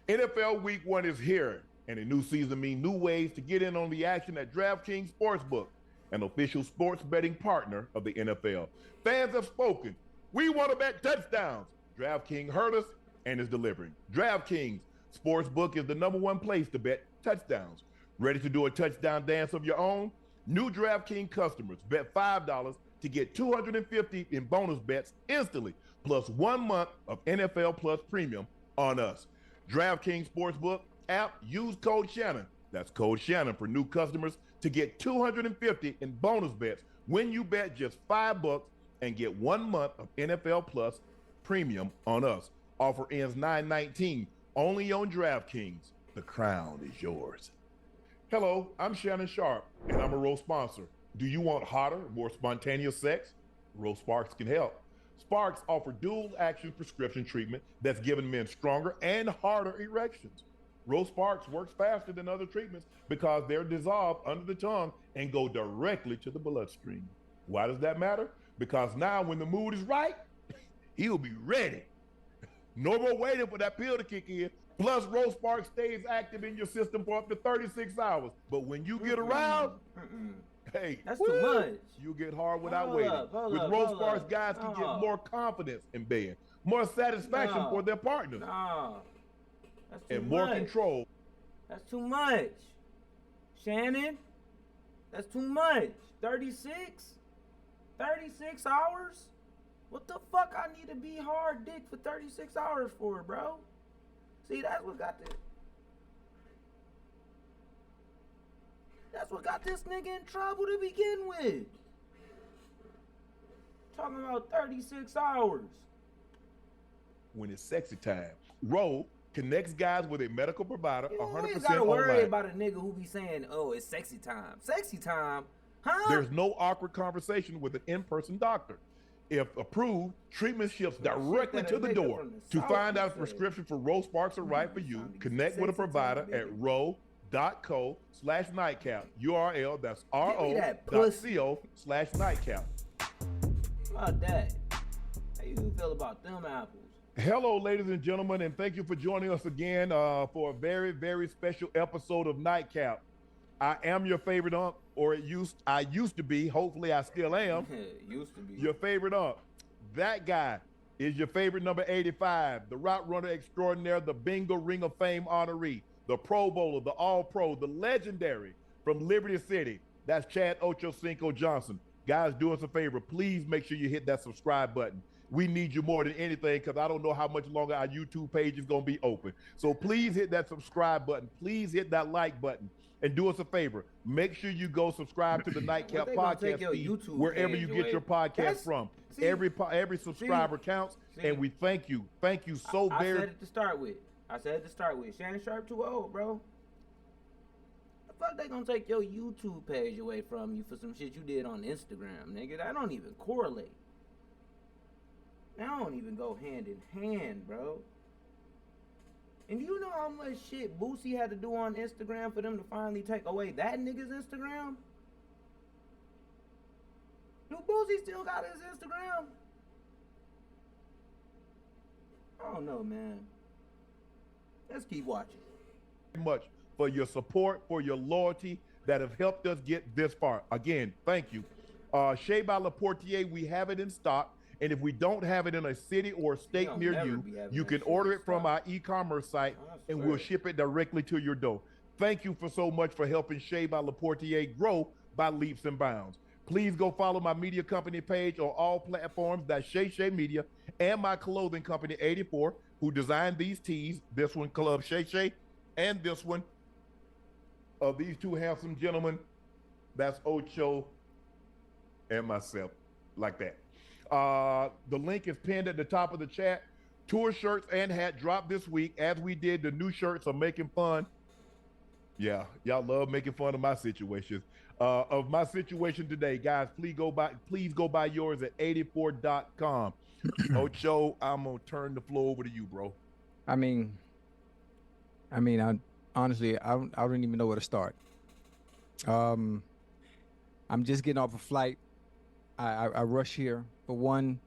NFL Week 1 is here, and a new season means new ways to get in on the action at DraftKings Sportsbook, an official sports betting partner of the NFL. Fans have spoken. We want to bet touchdowns. DraftKings heard us and is delivering. DraftKings Sportsbook is the #1 place to bet touchdowns. Ready to do a touchdown dance of your own? New DraftKings customers bet $5 to get $250 in bonus bets instantly, plus 1 month of NFL Plus Premium on us. DraftKings Sportsbook app, use code Shannon. That's code Shannon for new customers to get $250 in bonus bets when you bet just $5 and get 1 month of NFL Plus Premium on us. Offer ends 9/19, only on DraftKings. The crown is yours. Hello, I'm Shannon Sharpe, and I'm a Rose sponsor. Do you want hotter, more spontaneous sex? Rose Sparks can help. Sparks offer dual action prescription treatment that's giving men stronger and harder erections. Rose Sparks works faster than other treatments because they're dissolved under the tongue and go directly to the bloodstream. Why does that matter? Because now when the mood is right, he'll be ready. No more waiting for that pill to kick in. Plus, Rose Sparks stays active in your system for up to 36 hours. But when you get around, hey, that's too much. You get hard without waiting. With Rose Sparks, guys can get more confidence in bed, more satisfaction for their partners, that's too and more much. control. That's too much. Shannon, that's too much. 36 hours? What the fuck I need to be hard dick for 36 hours for, bro? See, that's what got this nigga in trouble to begin with. Talking about 36 hours. When it's sexy time, Roll connects guys with a medical provider 100% online. You gotta worry about a nigga who be saying, oh, it's sexy time. Sexy time? Huh? There's no awkward conversation with an in-person doctor. If approved, treatment ships directly to the door. To find out if a prescription for Rose Sparks are right for you, connect with a provider at ro.co/nightcap. URL, that's ro.co/nightcap. About that. How you feel about them apples? Hello, ladies and gentlemen, and thank you for joining us again for a very, very special episode of Nightcap. I am your favorite unk, or I used to be. Hopefully, I still am. Used to be. Your favorite unk. That guy is your favorite number 85, the route runner extraordinaire, the Bingo Ring of Fame honoree, the Pro Bowler, the All-Pro, the legendary from Liberty City. That's Chad Ochocinco Johnson. Guys, do us a favor. Please make sure you hit that subscribe button. We need you more than anything because I don't know how much longer our YouTube page is going to be open. So please hit that subscribe button. Please hit that like button. And do us a favor. Make sure you go subscribe to the Nightcap podcast feed wherever you get your podcast from. Every subscriber counts, and we thank you. Thank you so very much. I said it to start with. Shannon Sharpe too old, bro. The fuck they gonna take your YouTube page away from you for some shit you did on Instagram, nigga? That don't even correlate. That don't even go hand in hand, bro. And do you know how much shit Boosie had to do on Instagram for them to finally take away that nigga's Instagram? Do Boosie still got his Instagram? I don't know, man. Let's keep watching. Much for your support, for your loyalty that have helped us get this far. Again, thank you. Shea by Laportier, we have it in stock. And if we don't have it in a city or state near you, you can order it from our e-commerce site and we'll ship it directly to your door. Thank you for so much for helping Shea by Laportier grow by leaps and bounds. Please go follow my media company page on all platforms. That's Shay Media, and my clothing company 84, who designed these tees. This one, Club Shay, and this one of these two handsome gentlemen. That's Ocho and myself, like that. The link is pinned at the top of the chat. Tour shirts and hat dropped this week. As we did, the new shirts are making fun. Yeah, y'all love making fun of my situations. Of my situation today, guys, please go buy yours at 84.com. Ocho, I'm gonna turn the floor over to you, bro. I honestly, I don't even know where to start. I'm just getting off a flight I rush here. For one,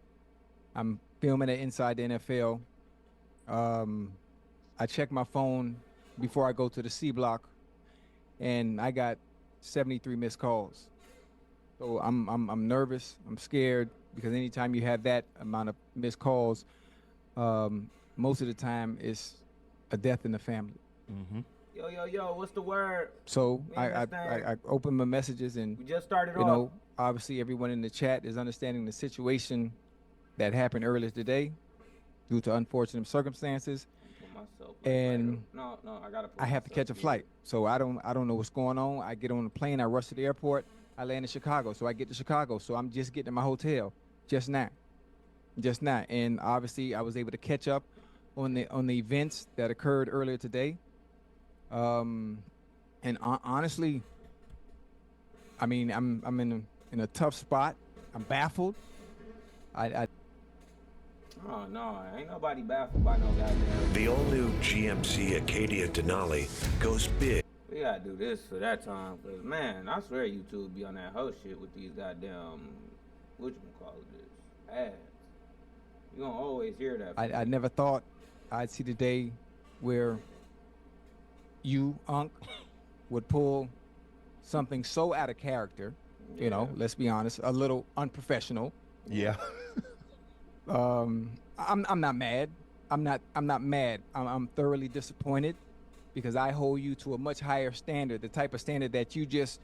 I'm filming it inside the NFL. I check my phone before I go to the C block, and I got 73 missed calls. So I'm nervous. I'm scared because anytime you have that amount of missed calls, most of the time it's a death in the family. Mm-hmm. Yo, what's the word? So We I understand. open my messages, and We just started you off. know, obviously everyone in the chat is understanding the situation that happened earlier today due to unfortunate circumstances. Put myself And no, I gotta put I have to catch a flight, so I don't know what's going on. I get on the plane, I rush to the airport, I land in Chicago. So I get to Chicago, so I'm just getting to my hotel just now, and obviously I was able to catch up on the events that occurred earlier today. And honestly, I mean, I'm in a tough spot. I'm baffled. Oh no, ain't nobody baffled by no goddamn. The all-new GMC Acadia Denali goes big. We gotta do this for that time, cause man, I swear YouTube be on that whole shit with these goddamn, what you can call this, ads. You gonna always hear that. I never thought I'd see the day where you, Unc, would pull something so out of character. Yeah. You know, let's be honest, a little unprofessional. Yeah. I'm not mad. I'm not mad. I'm thoroughly disappointed because I hold you to a much higher standard, the type of standard that you just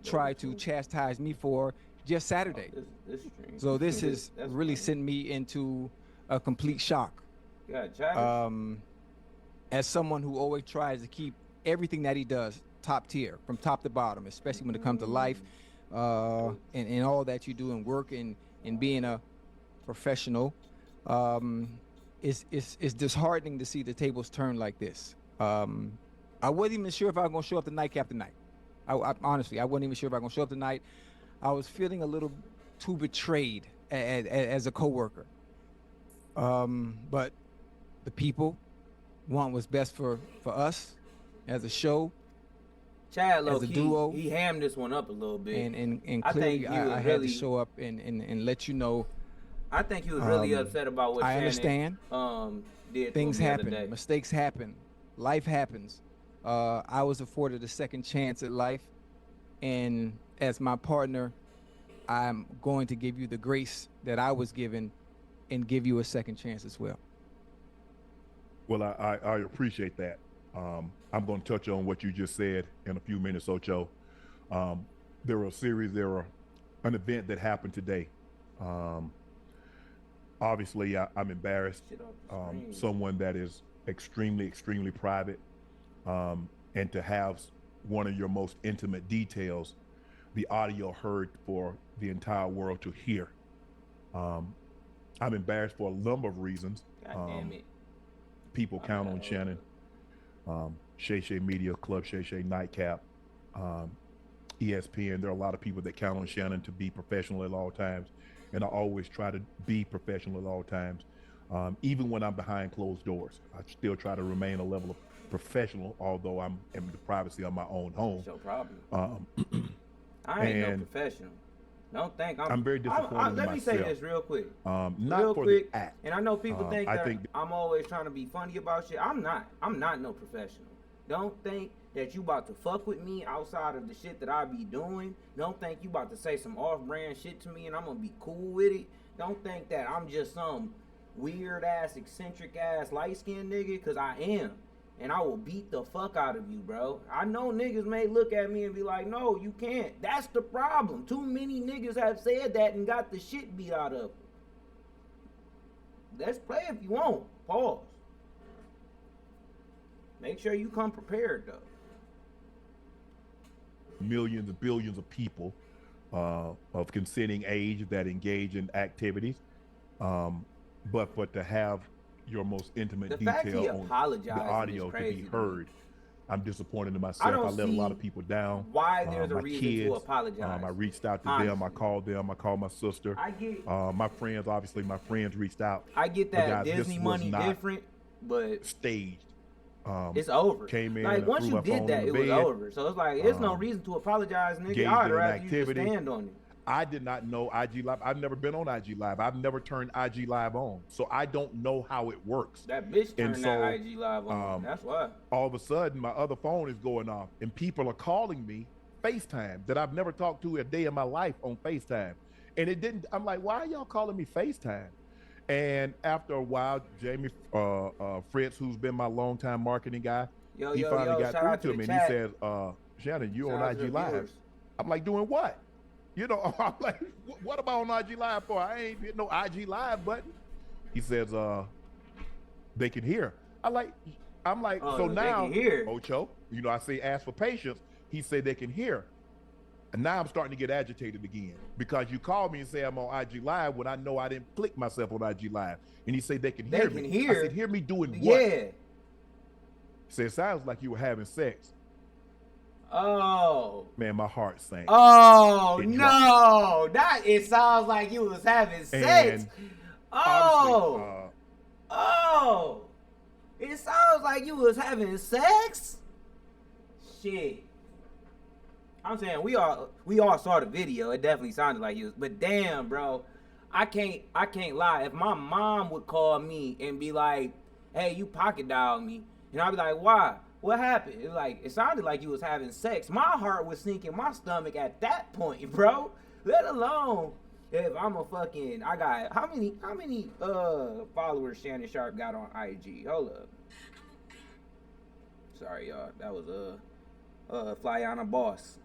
tried to chastise me for just Saturday. This stream. So this is That's really funny. sent me into a complete shock. Yeah, Travis. As someone who always tries to keep everything that he does top tier, from top to bottom, especially when it comes to life, and all that you do in work and being a professional, it's disheartening to see the tables turn like this. I wasn't even sure if I was gonna show up tonight after night. I honestly, I wasn't even sure if I was gonna show up tonight. I was feeling a little too betrayed as a coworker. But the people want what's best for us as a show, Chad low as a key, duo. he hammed this one up a little bit. and I clearly think he I was had really- to show up and let you know. I think he was really upset about what I Shannon understand. Did Things to him the happen, other day. mistakes happen, life happens. I was afforded a second chance at life, and as my partner, I'm going to give you the grace that I was given and give you a second chance as well. Well, I appreciate that. I'm going to touch on what you just said in a few minutes, Ocho. There were an event that happened today. Obviously, I'm embarrassed. Shit off the screen. Someone that is extremely, extremely private, and to have one of your most intimate details, the audio heard for the entire world to hear. I'm embarrassed for a number of reasons. God damn it. People count on Shannon, Shay Shay Media, Club Shay Shay Nightcap, ESPN. There are a lot of people that count on Shannon to be professional at all times, and I always try to be professional at all times. Even when I'm behind closed doors, I still try to remain a level of professional, although I'm in the privacy of my own home. That's your problem. I ain't no and- professional. Don't think I'm very disappointed in Let me say myself. this real quick. Not real for quick, the act. and I know people think I that think I'm always trying to be funny about shit. I'm not no professional. Don't think that you about to fuck with me outside of the shit that I be doing. Don't think you about to say some off-brand shit to me and I'm gonna be cool with it. Don't think that I'm just some weird-ass, eccentric-ass, light-skinned nigga, because I am. And I will beat the fuck out of you, bro. I know niggas may look at me and be like, no, you can't. That's the problem. Too many niggas have said that and got the shit beat out of them. Let's play if you want. Pause. Make sure you come prepared, though. millions and billions of people of consenting age that engage in activities. But to have your most intimate The fact he detail on the apologized audio is to crazy be to me. heard, I'm disappointed in I myself. don't I let a lot see of people down. why there's a my reason kids, to apologize. I reached out to them. I Honestly. called them. I called my sister. I get My friends, obviously, my friends reached out. I get But that guys, this Disney was money not different, but Staged. it's over. Came in like and once threw you my phone did that, in it the was bed. over. So it's like it's no reason to apologize, nigga. Engaged I'd in an rather you just activity. stand on it. I did not know IG Live. I've never been on IG Live. I've never turned IG Live on. So I don't know how it works. That bitch turned And that IG Live on. That's why. All of a sudden, my other phone is going off and people are calling me FaceTime that I've never talked to a day in my life on FaceTime. And it didn't, I'm like, why are y'all calling me FaceTime? And after a while, Jamie Fritz, who's been my longtime marketing guy, he finally got through to me and he says, Shannon, you on IG Live. I'm like, doing what? You know, I'm like, what about on IG Live for? I ain't hit no IG Live button. He says, they can hear. I'm like, so now, Ocho, you know, I say ask for patience. He said they can hear. And now I'm starting to get agitated again because you called me and say I'm on IG Live when I know I didn't click myself on IG Live. And he said they can hear me. I said, hear me doing what? Yeah. He said, it sounds like you were having sex. Oh. Man, my heart sank. Oh, no. It sounds like you was having sex. Oh. Oh. It sounds like you was having sex? Shit. I'm saying we all saw the video. It definitely sounded like you was, but damn, bro. I can't lie. If my mom would call me and be like, hey, you pocket dialed me, and I'd be like, why? What happened? It sounded like you was having sex. My heart was sinking my stomach at that point, bro. Let alone if I'm I got how many followers Shannon Sharpe got on IG? Hold up. Sorry, y'all. That was Flyana Boss.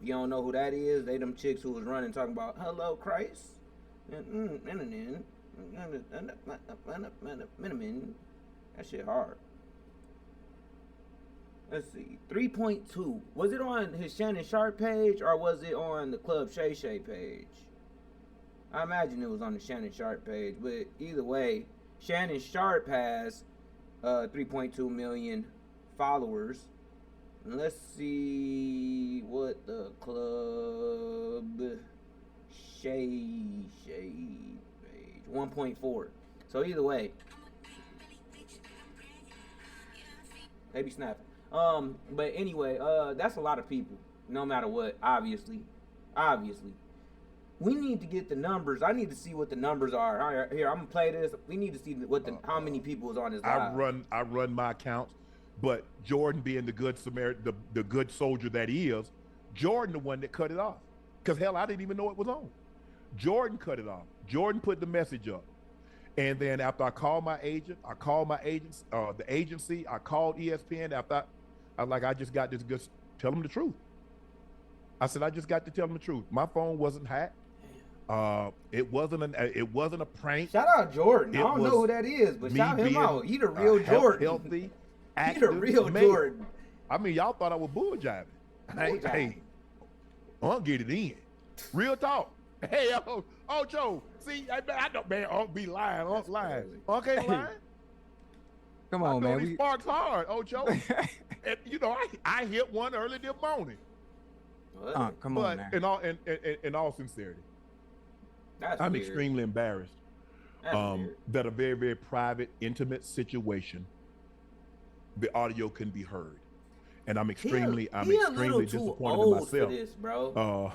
If you don't know who that is, they them chicks who was running talking about hello Christ. That shit hard. Let's see. 3.2. Was it on his Shannon Sharpe page or was it on the Club Shay Shay page? I imagine it was on the Shannon Sharpe page, but either way, Shannon Sharpe has 3.2 million followers. Let's see what the Club Shay page 1.4. So either way, maybe snapping. But anyway, that's a lot of people. No matter what, obviously, we need to get the numbers. I need to see what the numbers are. All right, here I'm gonna play this. We need to see how many people is on this live. I run my accounts, but Jordan being the good Samaritan, the good soldier that he is, Jordan the one that cut it off. Cause hell, I didn't even know it was on. Jordan cut it off. Jordan put the message up. And then after I called my agent, the agency, I called ESPN after I just got this good, tell them the truth. I said, I just got to tell them the truth. My phone wasn't hacked. It wasn't a prank. Shout out Jordan. I don't know who that is, but shout him out. He the real Jordan. Healthy, active, he the real man. Jordan. I mean, y'all thought I was bull jiving. Hey, I'll get it in. Real talk. Hey, Ocho. See, I don't, man. I'll be lying. I'm lying. Okay, lying. Come on, man. We sparks hard, Ocho. And, you know, I hit one early this morning. Come on, man. In all sincerity, I'm weird. Extremely embarrassed that a very, very private, intimate situation, the audio can be heard, and I'm extremely disappointed in myself. For this, bro.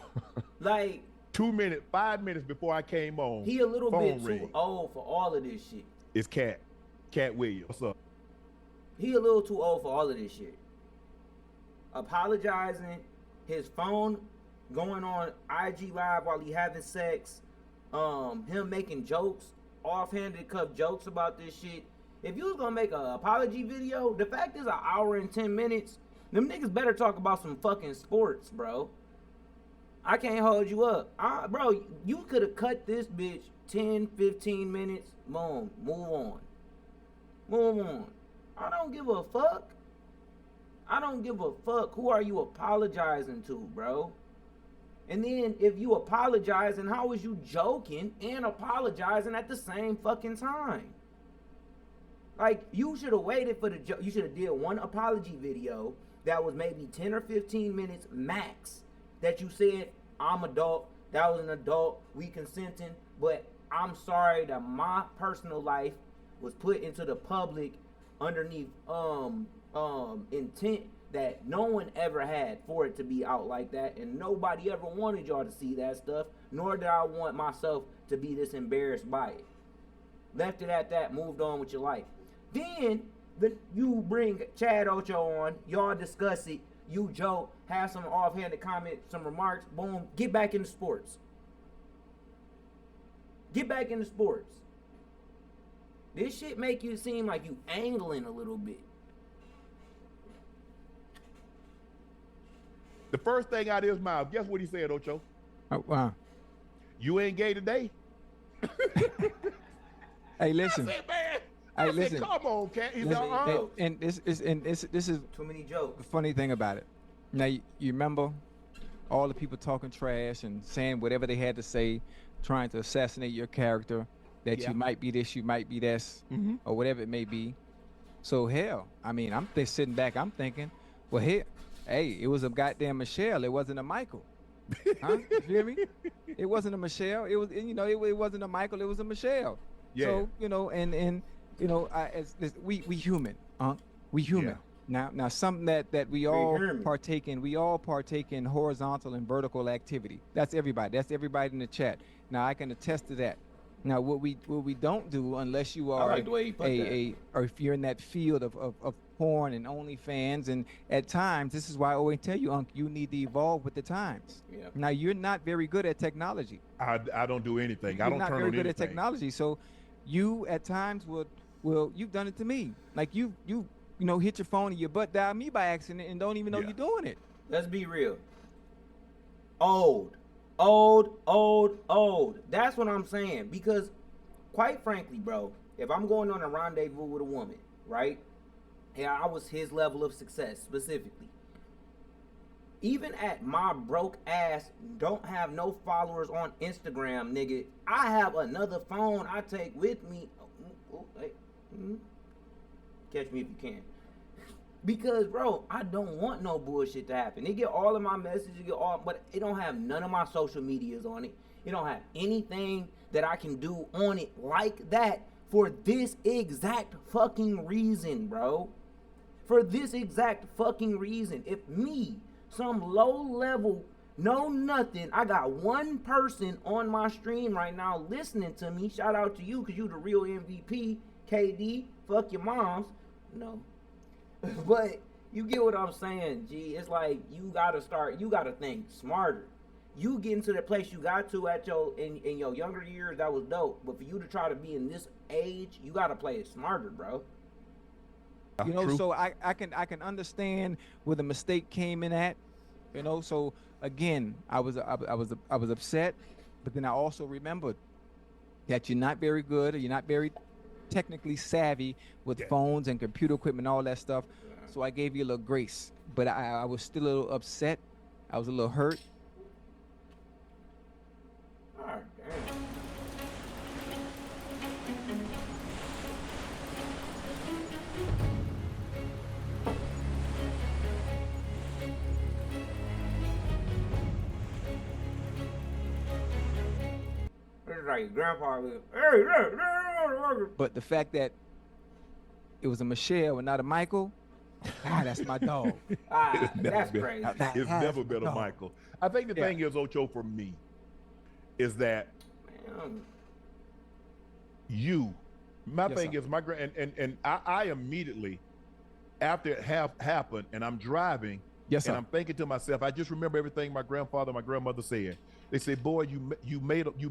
Like 5 minutes before I came on, he a little bit too old for all of this shit. It's Cat Williams. What's up? He a little too old for all of this shit. Apologizing, his phone going on IG Live while he having sex, him making jokes, offhanded cup jokes about this shit. If you was gonna make an apology video, the fact is 1 hour and 10 minutes, them niggas better talk about some fucking sports, bro. I can't hold you up. Bro, you could have cut this bitch 10, 15 minutes, boom, move on. I don't give a fuck. Who are you apologizing to, bro? And then if you apologizing, how is you joking and apologizing at the same fucking time? Like, you should have waited for you should have did one apology video that was maybe 10 or 15 minutes max, that you said, I'm adult, that was an adult, we consenting, but I'm sorry that my personal life was put into the public underneath intent that no one ever had for it to be out like that, and nobody ever wanted y'all to see that stuff, nor did I want myself to be this embarrassed by it. Left it at that, moved on with your life. Then you bring Chad Ocho on, y'all discuss it, you joke, have some offhanded comment, some remarks, boom, get back into sports. Get back into sports. This shit make you seem like you angling a little bit. The first thing out of his mouth, guess what he said, Ocho? Oh, wow. You ain't gay today? Hey, listen. I said, man. Hey, I said, listen. come on, cat. He's Listen, like, and this is Too many jokes. the funny thing about it. Now you remember all the people talking trash and saying whatever they had to say, trying to assassinate your character, that Yeah. you might be this, you might be this, or whatever it may be. So hell, I mean, I'm sitting back, I'm thinking, well, hey, it was a goddamn Michelle, it wasn't a Michael. Huh? You hear me? It wasn't a Michelle. It was, it wasn't a Michael. It was a Michelle. Yeah. So and we human, we human. Now something that we all partake in. We all partake in horizontal and vertical activity. That's everybody. That's everybody in the chat. Now I can attest to that. Now what we don't do, unless you are like the way you put or if you're in that field of porn and OnlyFans, and at times this is why I always tell you, Unc, you need to evolve with the times. Yeah. Now you're not very good at technology. I don't do anything. You're I don't not turn very on good anything. at technology, so you at times will you've done it to me. Like you hit your phone and your butt dial me by accident and don't even know you're doing it. Let's be real. Old. That's what I'm saying. Because, quite frankly, bro, if I'm going on a rendezvous with a woman, right? Yeah, I was his level of success specifically. Even at my broke ass, don't have no followers on Instagram, nigga, I have another phone I take with me. Catch me if you can. Because, bro, I don't want no bullshit to happen. They get all of my messages, but it don't have none of my social medias on it. It don't have anything that I can do on it like that for this exact fucking reason, bro. For this exact fucking reason. If me, some low level, no nothing, I got one person on my stream right now listening to me. Shout out to you, because you the real MVP. KD, fuck your moms. No. But you get what I'm saying, G. It's like you gotta think smarter. You get into the place you got to at in your younger years, that was dope. But for you to try to be in this age, you gotta play it smarter, bro. True. So I can understand where the mistake came in at. So again, I was upset, but then I also remembered that you're not very good, or you're not very technically savvy with phones and computer equipment and all that stuff. So I gave you a little grace, but I was still a little upset. I was a little hurt. All right, damn. It's like your grandpa was, But the fact that it was a Michelle and not a Michael, that's my dog. that's crazy. It's never been a Michael. I think the thing is, Ocho, for me, is that my thing is I immediately, after it happened and I'm driving, and I'm thinking to myself, I just remember everything my grandfather, my grandmother said. They say, boy, you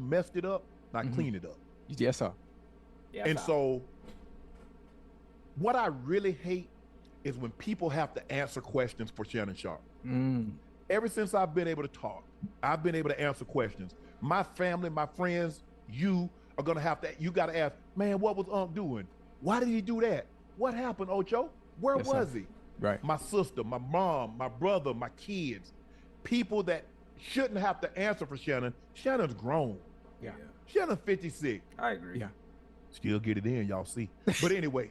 messed it up, now clean it up. Yes, sir. Yes, And sir. so what I really hate is when people have to answer questions for Shannon Sharpe. Ever since I've been able to talk, I've been able to answer questions. My family, my friends, you are gonna have to. You got to ask, man, what was Unc doing? Why did he do that? What happened, Ocho? Where was he? Right. My sister, my mom, my brother, my kids, people that shouldn't have to answer for Shannon. Shannon's grown. Yeah. Shannon's 56. I agree. Yeah. Still get it in, y'all see. But anyway,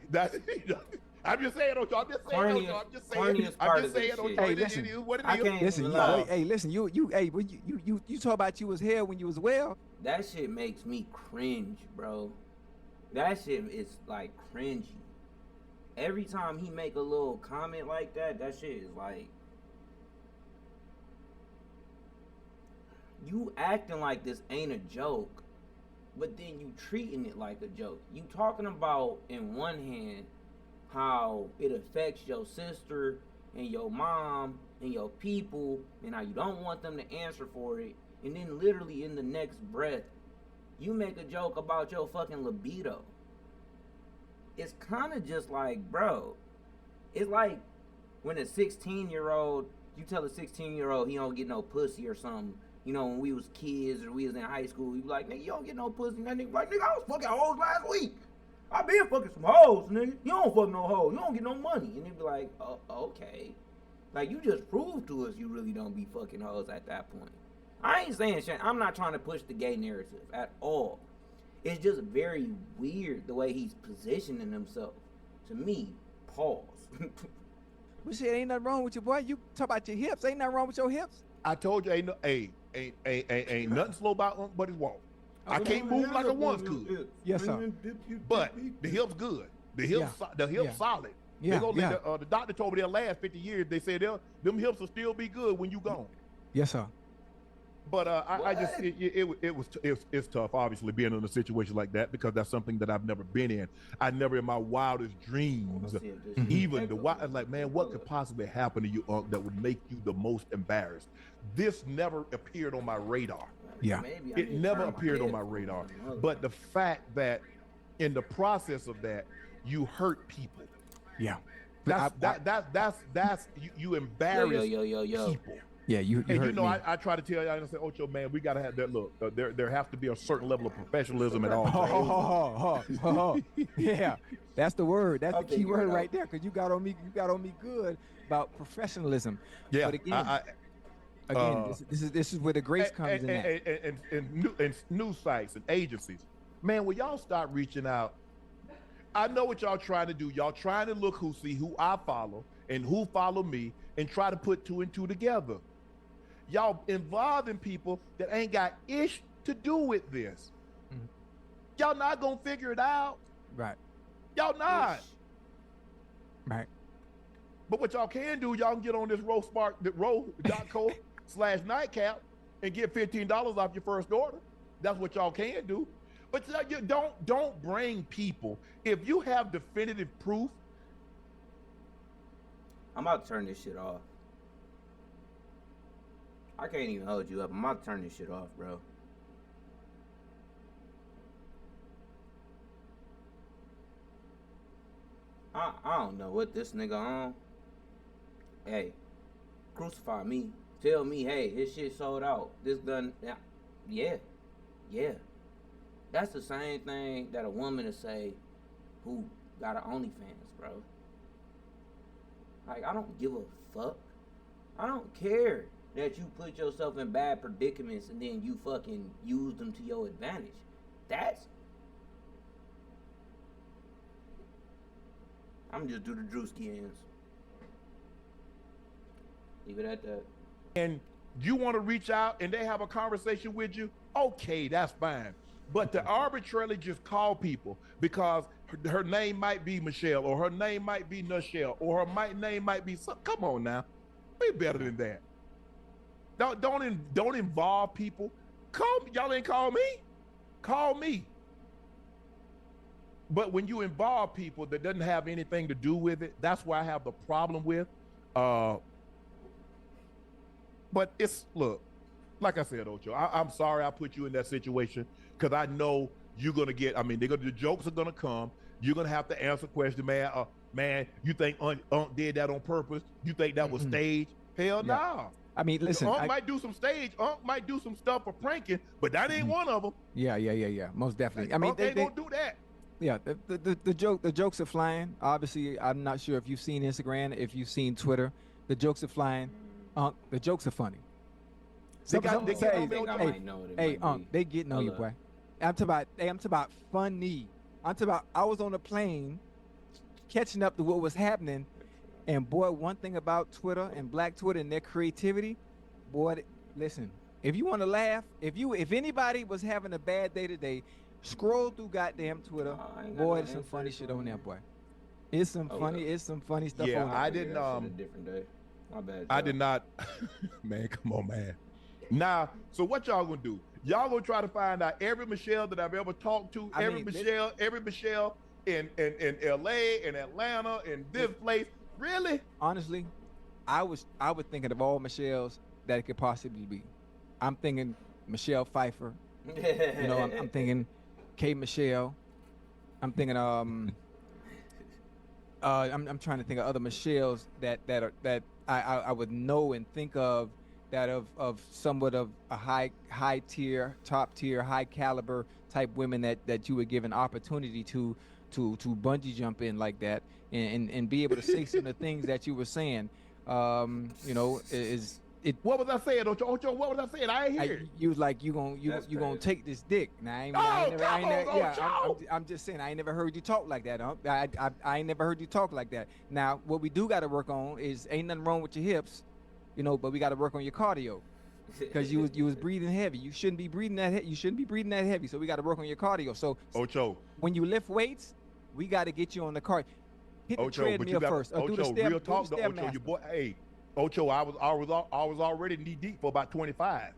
I'm just saying, Ocho. I'm just saying, Ocho. I'm just saying. I'm just saying, Ocho. Hey, it listen. is what it I is. can't- Listen, Love. listen. You talk about you was here when you was well. That shit makes me cringe, bro. That shit is like cringy. every time he make a little comment like that, that shit is like, you acting like this ain't a joke, but then you treating it like a joke. You talking about, in one hand, how it affects your sister and your mom and your people, and how you don't want them to answer for it, and then literally in the next breath, you make a joke about your fucking libido. It's kind of just like, bro, it's like when a 16-year-old, you tell a 16-year-old he don't get no pussy or something. You know, when we was kids or we was in high school, we be like, nigga, you don't get no pussy. And that nigga like, nigga, I was fucking hoes last week. I been fucking some hoes, nigga. You don't fuck no hoes. You don't get no money. And they be like, oh, okay. Like, you just proved to us you really don't be fucking hoes at that point. I ain't saying shit. I'm not trying to push the gay narrative at all. It's just very weird the way he's positioning himself. To me, pause. Well, shit, ain't nothing wrong with you, boy. You talk about your hips. Ain't nothing wrong with your hips. I told you, ain't nothing slow about but his walk. I can't move like I once could. Yes, sir. But the hips good. The hips, solid. Yeah, They gonna the doctor told me their last 50 years. They said them hips will still be good when you gone. Yes, sir. But it's tough, obviously, being in a situation like that, because that's something that I've never been in. I never, in my wildest dreams, even like, man, what could possibly happen to you, Unc, that would make you the most embarrassed? This never appeared on my radar. Yeah, it never appeared on my radar. But the fact that in the process of that, you hurt people. Yeah, that's you embarrass people. Yeah, you and hurt me. I try to tell you, I say, Ocho, man, we gotta have that look. There has to be a certain level of professionalism at all. Yeah, that's the word. That's the key word right there. Cause you got on me good about professionalism. Yeah, but again, this is where the grace comes in. And news sites and agencies, man, will y'all start reaching out? I know what y'all trying to do. Y'all trying to look who I follow and who follow me, and try to put two and two together. Y'all involving people that ain't got ish to do with this. Y'all not gonna figure it out. Right. Y'all not. Ish. Right. But what y'all can do, y'all can get on this row.co/nightcap and get $15 off your first order. That's what y'all can do. But you don't bring people. If you have definitive proof. I'm about to turn this shit off. I can't even hold you up. I'm about to turn this shit off, bro. I don't know what this nigga on. Hey, crucify me. Tell me, hey, his shit sold out. This done. Yeah. That's the same thing that a woman will say who got an OnlyFans, bro. Like, I don't give a fuck. I don't care that you put yourself in bad predicaments and then you fucking use them to your advantage. I'm just do the Drewski ends. Leave it at that. And you want to reach out and they have a conversation with you, okay, that's fine. But to arbitrarily just call people because her name might be Michelle, or her name might be Nichelle, or her name might be come on now, be better than that. Don't involve people. Y'all ain't call me. Call me. But when you involve people that doesn't have anything to do with it, that's why I have the problem with. But look, like I said, Ocho, I'm sorry I put you in that situation, because I know you're gonna get. I mean, the jokes are gonna come. You're gonna have to answer questions, man. Man, you think Unc did that on purpose? You think that was staged? Hell no. Nah. I mean, listen. Unc might do some stage. Unc might do some stuff for pranking, but that ain't one of them. Yeah. Most definitely. I mean, they gonna do that. Yeah, the jokes are flying. Obviously, I'm not sure if you've seen Instagram, if you've seen Twitter. The jokes are flying. The jokes are funny. Hey, they getting on you, boy. I'm talking about funny. I'm talking about I was on a plane catching up to what was happening, and boy, one thing about Twitter and Black Twitter and their creativity, boy, listen, if you want to laugh, if anybody was having a bad day today, scroll through goddamn Twitter, boy, there's some funny shit on there, boy. It's some Oh, funny. yeah. It's some funny stuff Yeah, on I it. didn't. That shit a different day. My bad. I y'all. did not. Man, come on, man. Now, so what y'all gonna do? Y'all gonna try to find out every Michelle that I've ever talked to, I every mean, Michelle in LA, in Atlanta, in this place. Really? honestly, I was thinking of all Michelles that it could possibly be. I'm thinking Michelle Pfeiffer. You know, I'm thinking K Michelle. I'm thinking I'm trying to think of other Michelles that I would know and think of that of somewhat of a high tier, top tier, high caliber type women that you would give an opportunity to bungee jump in like that and be able to say some of the things that you were saying. You know, is it What was I saying, Ocho? What was I saying? I ain't hear it. you was like you gonna That's gonna crazy. take this dick. Now I ain't Oh, never, come on, yeah, Ocho! I'm just saying I ain't never heard you talk like that. I ain't never heard you talk like that. Now what we do got to work on is ain't nothing wrong with your hips, you know, but we got to work on your cardio because you was breathing heavy. You shouldn't be breathing that you shouldn't be breathing that heavy. So we got to work on your cardio. So Ocho, when you lift weights, we got to get you on the car. Hit the Ocho, but you treadmill got first. Or do the Ocho. step, Real talk, do though, the Ocho. Your Stairmaster. boy, hey, Ocho. I was already knee deep for about 25.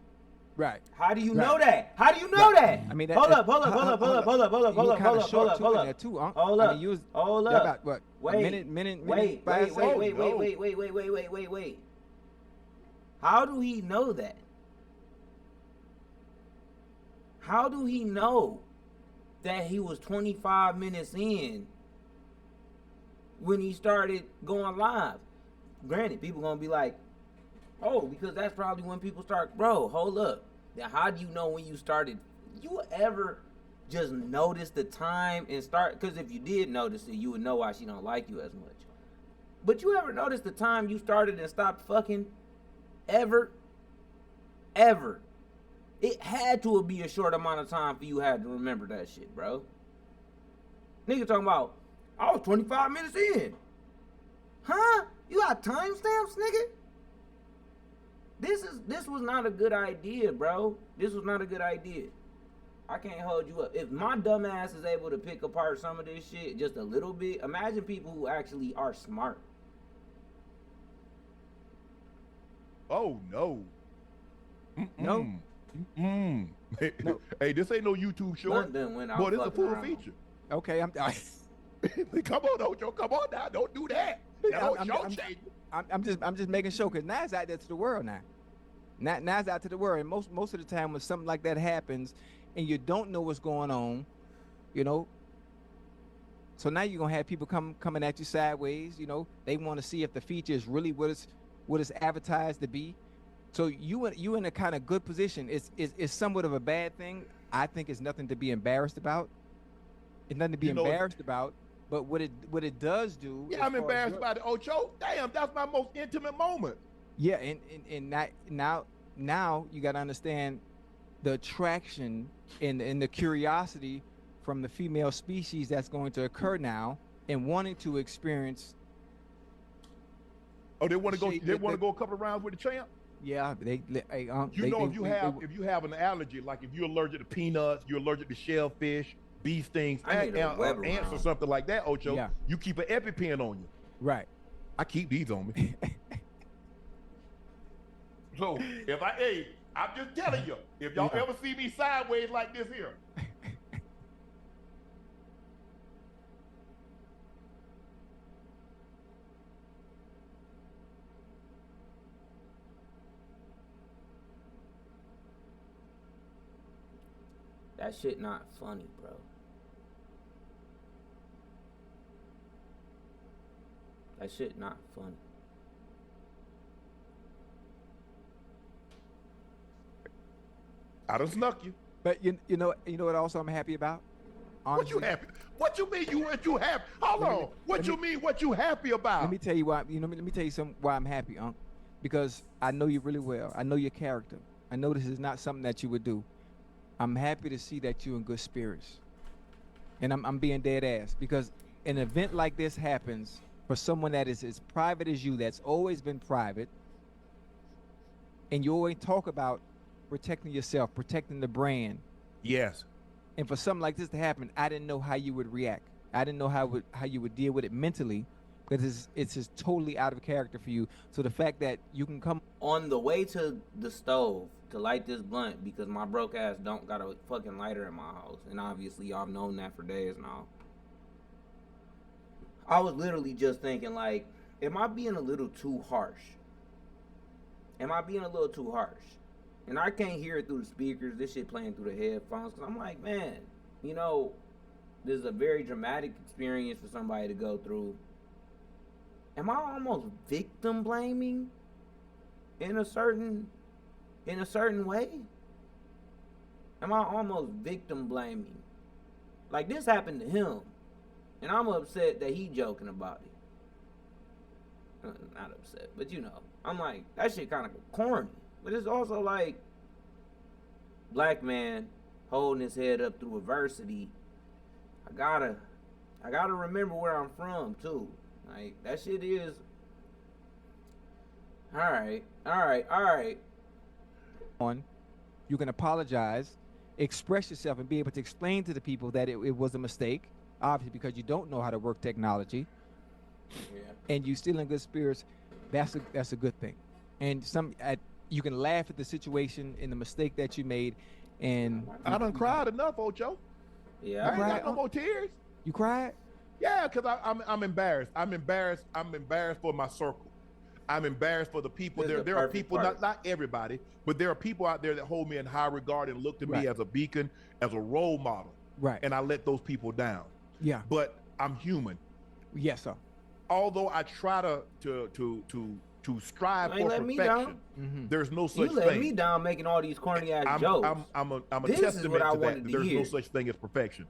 Right. How do you Right. know that? How do you know that? I mean, hold up. Hold up. You were kind of short too in there too, huh? Hold I up. mean, you was Hold y'all up. about what? Wait. A minute, Wait. 5 Wait. seconds? Wait. How do he know that? How do he know that he was 25 minutes in when he started going live? Granted, people gonna be like, oh, because that's probably when people start. Bro, hold up. Now, how do you know when you started? You ever just notice the time and start? Because if you did notice it, you would know why she don't like you as much. But you ever notice the time you started and stopped fucking? Ever? It had to be a short amount of time for you had to remember that shit, bro. Nigga talking about, I was 25 minutes in. Huh? You got timestamps, nigga? This was not a good idea, bro. This was not a good idea. I can't hold you up. If my dumb ass is able to pick apart some of this shit just a little bit, imagine people who actually are smart. Oh no. No. Mm-mm. No. Hey, this ain't no YouTube short. London went out Boy, this is a fucking full around. feature. Okay, Come on, Ocho. Come on now. Don't do that. I'm just making sure because now it's out there to the world now. Now it's out to the world, and most of the time when something like that happens, and you don't know what's going on, you know. So now you're gonna have people coming at you sideways. You know, they want to see if the feature is really what it's advertised to be. So you in a kind of good position. It's somewhat of a bad thing. I think it's nothing to be embarrassed about. It's nothing to be embarrassed about. But what it does do. Yeah, I'm embarrassed about it, Ocho. Damn, that's my most intimate moment. Yeah, and now you got to understand the attraction and the curiosity from the female species that's going to occur now and wanting to experience. Oh, they want to go. They want to go a couple of rounds with the champ. Yeah, If you have an allergy, like if you're allergic to peanuts, you're allergic to shellfish, bee stings, I need a web ants or round. something like that, Ocho. Yeah. You keep an EpiPen on you. right. I keep these on me. So I'm just telling you, if y'all Yeah. ever see me sideways like this here, That shit not funny, bro. That shit not funny. I done snuck you. But you know what also I'm happy about. What you Honestly, happy? What you mean what you happy? Hold on. What you mean what you happy about? Let me tell you why. Let me tell you why I'm happy, Unc. Because I know you really well. I know your character. I know this is not something that you would do. I'm happy to see that you're in good spirits. And I'm being dead ass because an event like this happens for someone that is as private as you, that's always been private, and you always talk about protecting yourself, protecting the brand. Yes. And for something like this to happen, I didn't know how you would react. I didn't know how you would deal with it mentally, because it's just totally out of character for you. So the fact that you can come On the way to the stove to light this blunt, because my broke ass don't got a fucking lighter in my house, and obviously y'all known that for days now. I was literally just thinking, like, am I being a little too harsh? Am I being a little too harsh? And I can't hear it through the speakers. This shit playing through the headphones. Because I'm like, man, you know, this is a very dramatic experience for somebody to go through. Am I almost victim blaming in a certain way? Am I almost victim blaming? Like, this happened to him, and I'm upset that he joking about it. Not upset, but you know, I'm like, that shit kind of corny. But it's also like, black man holding his head up through adversity. I gotta remember where I'm from too. Like, that shit is all right. on, you can apologize, express yourself, and be able to explain to the people that it was a mistake, obviously, because you don't know how to work technology. Yeah. And you still in good spirits. That's a good thing. And you can laugh at the situation and the mistake that you made. And I done cried enough, Ocho. Yeah. I ain't got no more tears. You cried? Yeah, because I'm embarrassed. I'm embarrassed for my circle. I'm embarrassed for the people. This is There the are perfect people, part. not everybody, but there are people out there that hold me in high regard and look to me Right. as a beacon, as a role model. Right. And I let those people down. Yeah. But I'm human. Yes, sir. Although I try to strive You ain't for let me perfection, down. Mm-hmm. there's no You such let thing. me down making all these corny ass jokes. I'm a This is testament what I to that. wanted to There's no hear. such thing as perfection.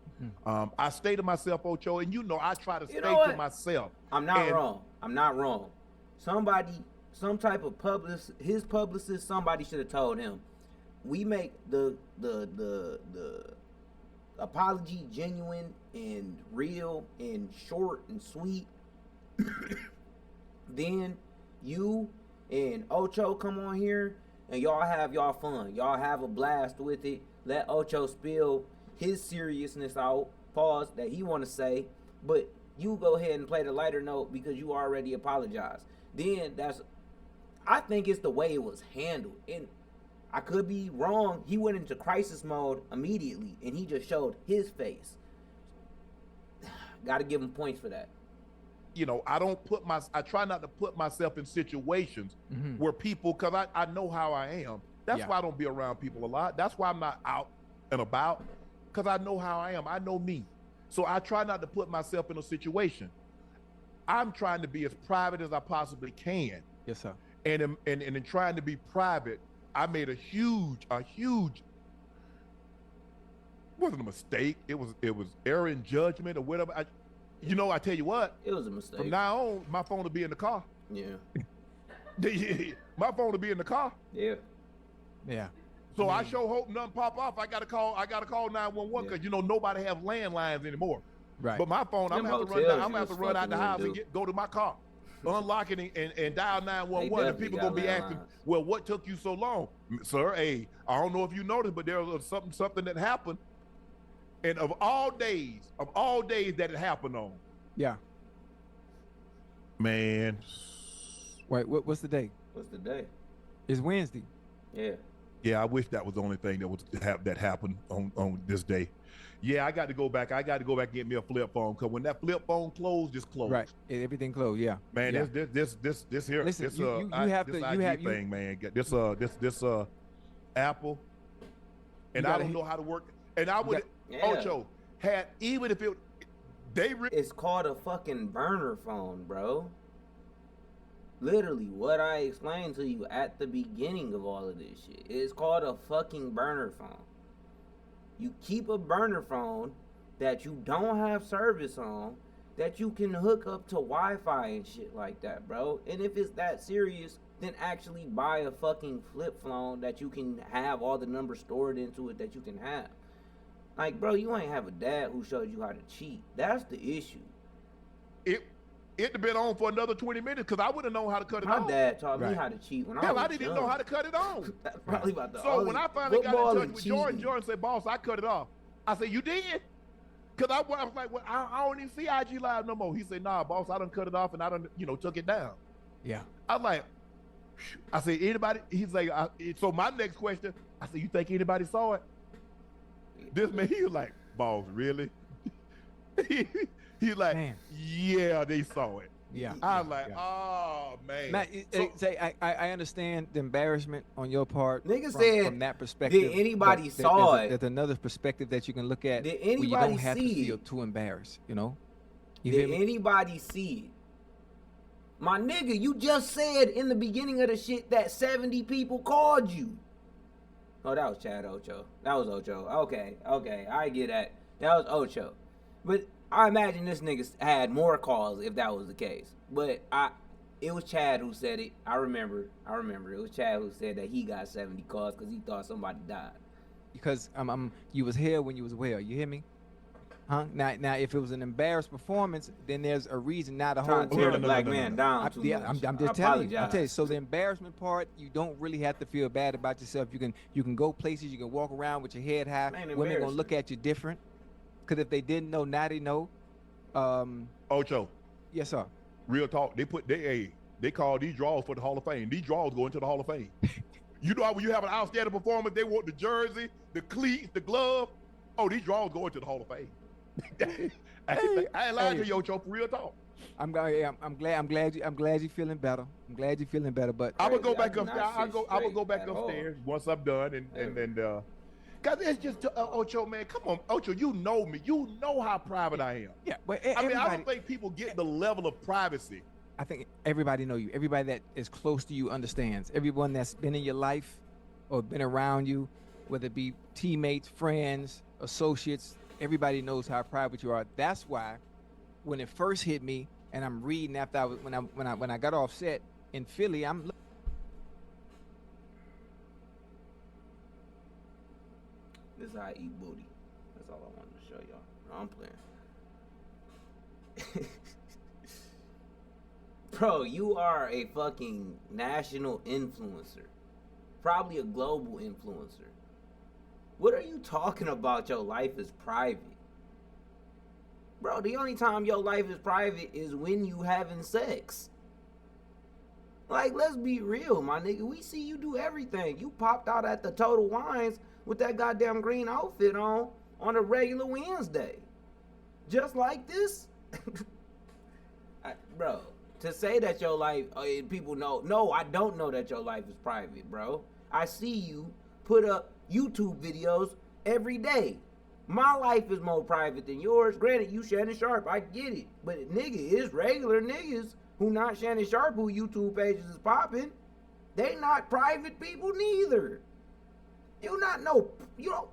I stay to myself, Ocho, and you know I try to You stay know to what? myself. I'm not And- wrong. I'm not wrong. Somebody, some type of his publicist, somebody should have told him, we make the apology genuine and real and short and sweet. Then you and Ocho come on here and y'all have y'all fun. Y'all have a blast with it. Let Ocho spill his seriousness out, pause, that he want to say, but you go ahead and play the lighter note because you already apologized. Then I think it's the way it was handled. And I could be wrong. He went into crisis mode immediately and he just showed his face. Got to give him points for that. You know, I try not to put myself in situations Mhm. where people, because I know how I am. That's Yeah. why I don't be around people a lot. That's why I'm not out and about, because I know how I am. I know me. So I try not to put myself in a situation. I'm trying to be as private as I possibly can. Yes, sir. And in trying to be private, I made a huge, wasn't a mistake. It was error in judgment or whatever. I tell you what, It was a mistake. from now on, my phone will be in the car. Yeah. My phone will be in the car. Yeah. Yeah. So I sure hope nothing pop off. I gotta call 911 because nobody have landlines anymore. Right. But my phone, I'm Them gonna hotels have to you run out the fucking house and do. go to my car, unlock it and dial 911. And definitely people got gonna be asking, landlines. well, what took you so long, sir? Hey, I don't know if you noticed, but there was something that happened. And of all days that it happened on, Yeah. man. Wait, what's the day? What's the day? It's Wednesday. Yeah. Yeah, I wish that was the only thing that happened on this day. Yeah, I got to go back. And get me a flip phone because when that flip phone closed, just closed. Right. Everything closed. Yeah. Man, Yeah. this here. Listen, this you have this to- IG you have- thing, man. This Apple, and You I gotta don't hit- know how to work. And I would Yeah. Ocho had even if It's called a fucking burner phone, bro. Literally, what I explained to you at the beginning of all of this shit. It's called a fucking burner phone. You keep a burner phone that you don't have service on, that you can hook up to Wi-Fi and shit like that, bro. And if it's that serious, then actually buy a fucking flip phone that you can have all the numbers stored into it that you can have. Like, bro, you ain't have a dad who showed you how to cheat. That's the issue. It'd have been on for another 20 minutes because I would have known how to cut it My off. dad taught me Right. how to cheat when Hell, I I was didn't young. even know how to cut it on. That's probably about the So only when I finally got football in touch and with Jordan, cheating. Jordan said, "Boss, I cut it off." I said, "You did?" Cause I was like, well, I don't even see IG Live no more. He said, nah, boss, I done cut it off and I done, took it down. Yeah. I'm like, I said, anybody? He's like, so my next question, I said, you think anybody saw it? This man, he was like, boss, really? He's like, Man. yeah, they saw it. Yeah. I was like, yeah. oh man. Matt, I understand the embarrassment on your part. Nigga said, from that perspective. did anybody but saw it? There's another perspective that you can look at. Did where you anybody don't have to see feel it? too embarrassed. You know. You Did feel me? anybody see it? My nigga, you just said in the beginning of the shit that 70 people called you. Oh, that was Chad Ocho. That was Ocho. Okay, I get that. That was Ocho. But I imagine this nigga had more calls if that was the case. But it was Chad who said it. I remember. It was Chad who said that he got 70 calls because he thought somebody died. Because you was here when you was well. You hear me? Huh? Now, if it was an embarrassed performance, then there's a reason. Now the whole Trying to tear the no, black no, no, man no. down too much. I'm just I telling you. apologize. So the embarrassment part, you don't really have to feel bad about yourself. You can go places. You can walk around with your head high. Ain't Women gonna look embarrassing. at you different. Because if they didn't know, now they know. Ocho, Yes, sir. real talk. They call these draws for the Hall of Fame. These draws go into the Hall of Fame. You know how when you have an outstanding performance, they want the jersey, the cleats, the glove. Oh, these draws go into the Hall of Fame. I ain't lying to you, Ocho, for real talk. I'm glad you're feeling better. I'm glad you're feeling better. But I'm gonna go Crazy. back I do upstairs. not I'm gonna sit go back straight at all. upstairs once I'm done, and cause it's just Ocho, man. Come on, Ocho, you know me. You know how private I am. yeah, but I mean, I everybody, don't think people get the level of privacy. I think everybody know you. Everybody that is close to you understands. Everyone that's been in your life or been around you, whether it be teammates, friends, associates, everybody knows how private you are. That's why when it first hit me, and I'm reading after when I got off set in Philly, This is how I eat booty. That's all I wanted to show y'all. No, I'm playing. Bro, you are a fucking national influencer. Probably a global influencer. What are you talking about your life is private? Bro, the only time your life is private is when you having sex. Like, let's be real, my nigga. We see you do everything. You popped out at the Total Wines with that goddamn green outfit on a regular Wednesday. Just like this? Bro, to say that your life, people know. No, I don't know that your life is private, bro. I see you put up YouTube videos every day. My life is more private than yours. Granted, you Shannon Sharpe, I get it. But nigga, it's regular niggas who not Shannon Sharpe who YouTube pages is popping. They not private people neither. You not know, you don't,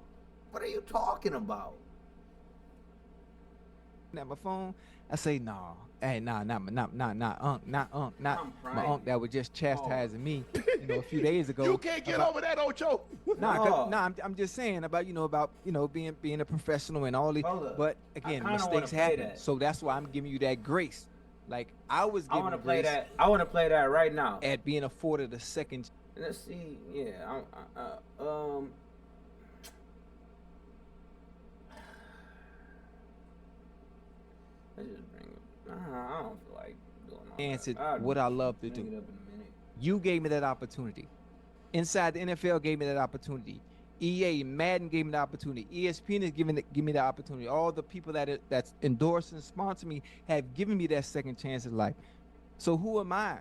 what are you talking about? at my phone, I say, nah, hey, nah, not my unc that was just chastising me, a few days ago. You can't get over that, Ocho. I'm just saying about being a professional and all the. But again, mistakes happen, so that's why I'm giving you that grace. Like I was giving. I want to play that right now. At being afforded a second. Let's see. Yeah. Let's just bring it. I don't feel like doing all Answered that. what I love to Bring do. it up in a minute. You gave me that opportunity. Inside the NFL gave me that opportunity. EA, Madden gave me the opportunity. ESPN is giving me the opportunity. All the people that's endorsed and sponsor me have given me that second chance in life. So who am I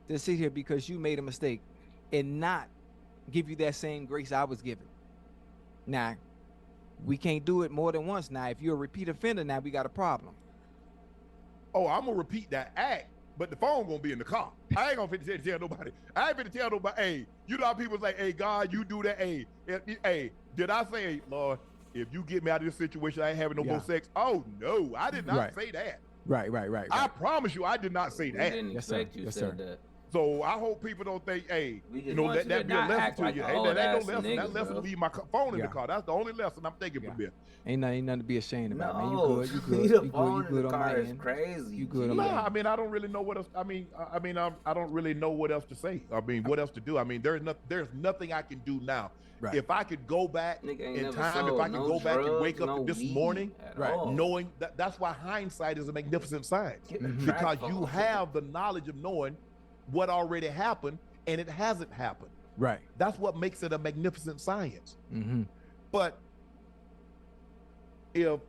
to sit here because you made a mistake and not give you that same grace I was given? Now, we can't do it more than once. Now, if you're a repeat offender, now we got a problem. Oh, I'm gonna repeat that act, but the phone gonna be in the car. I ain't gonna tell nobody. I ain't finna tell nobody. Hey, you know how people say, "Hey, God, you do that." Hey, did I say, Lord, if you get me out of this situation, I ain't having no more sex? Oh no, I did not say that. Right. I promise you, I did not say We that. didn't Yes, sir. expect you Yes, said sir. that. So I hope people don't think, hey, We just you know, want let you that to be a not lesson act to like you. a Hey, old that ain't ass no lesson. nigga, That lesson bro. leave my phone in Yeah. the car. That's the only lesson I'm taking Yeah. from this. Ain't nothing to be ashamed about, man. You No, good, you good, leave you the good, phone you in good the on my car is end. crazy. You good G. on No, my end. I mean, I don't really know what else. I don't really know what else to say. I mean, what else to do? I mean, there's nothing I can do now. Right. If I could go back Nigga ain't in never time, if sold I could no go back and drugs, wake up no this weed morning, at Right. all. knowing that's why hindsight is a magnificent science, Get a Mhm. track because phone. you have the knowledge of knowing what already happened and it hasn't happened. Right. That's what makes it a magnificent science. Mm-hmm. But if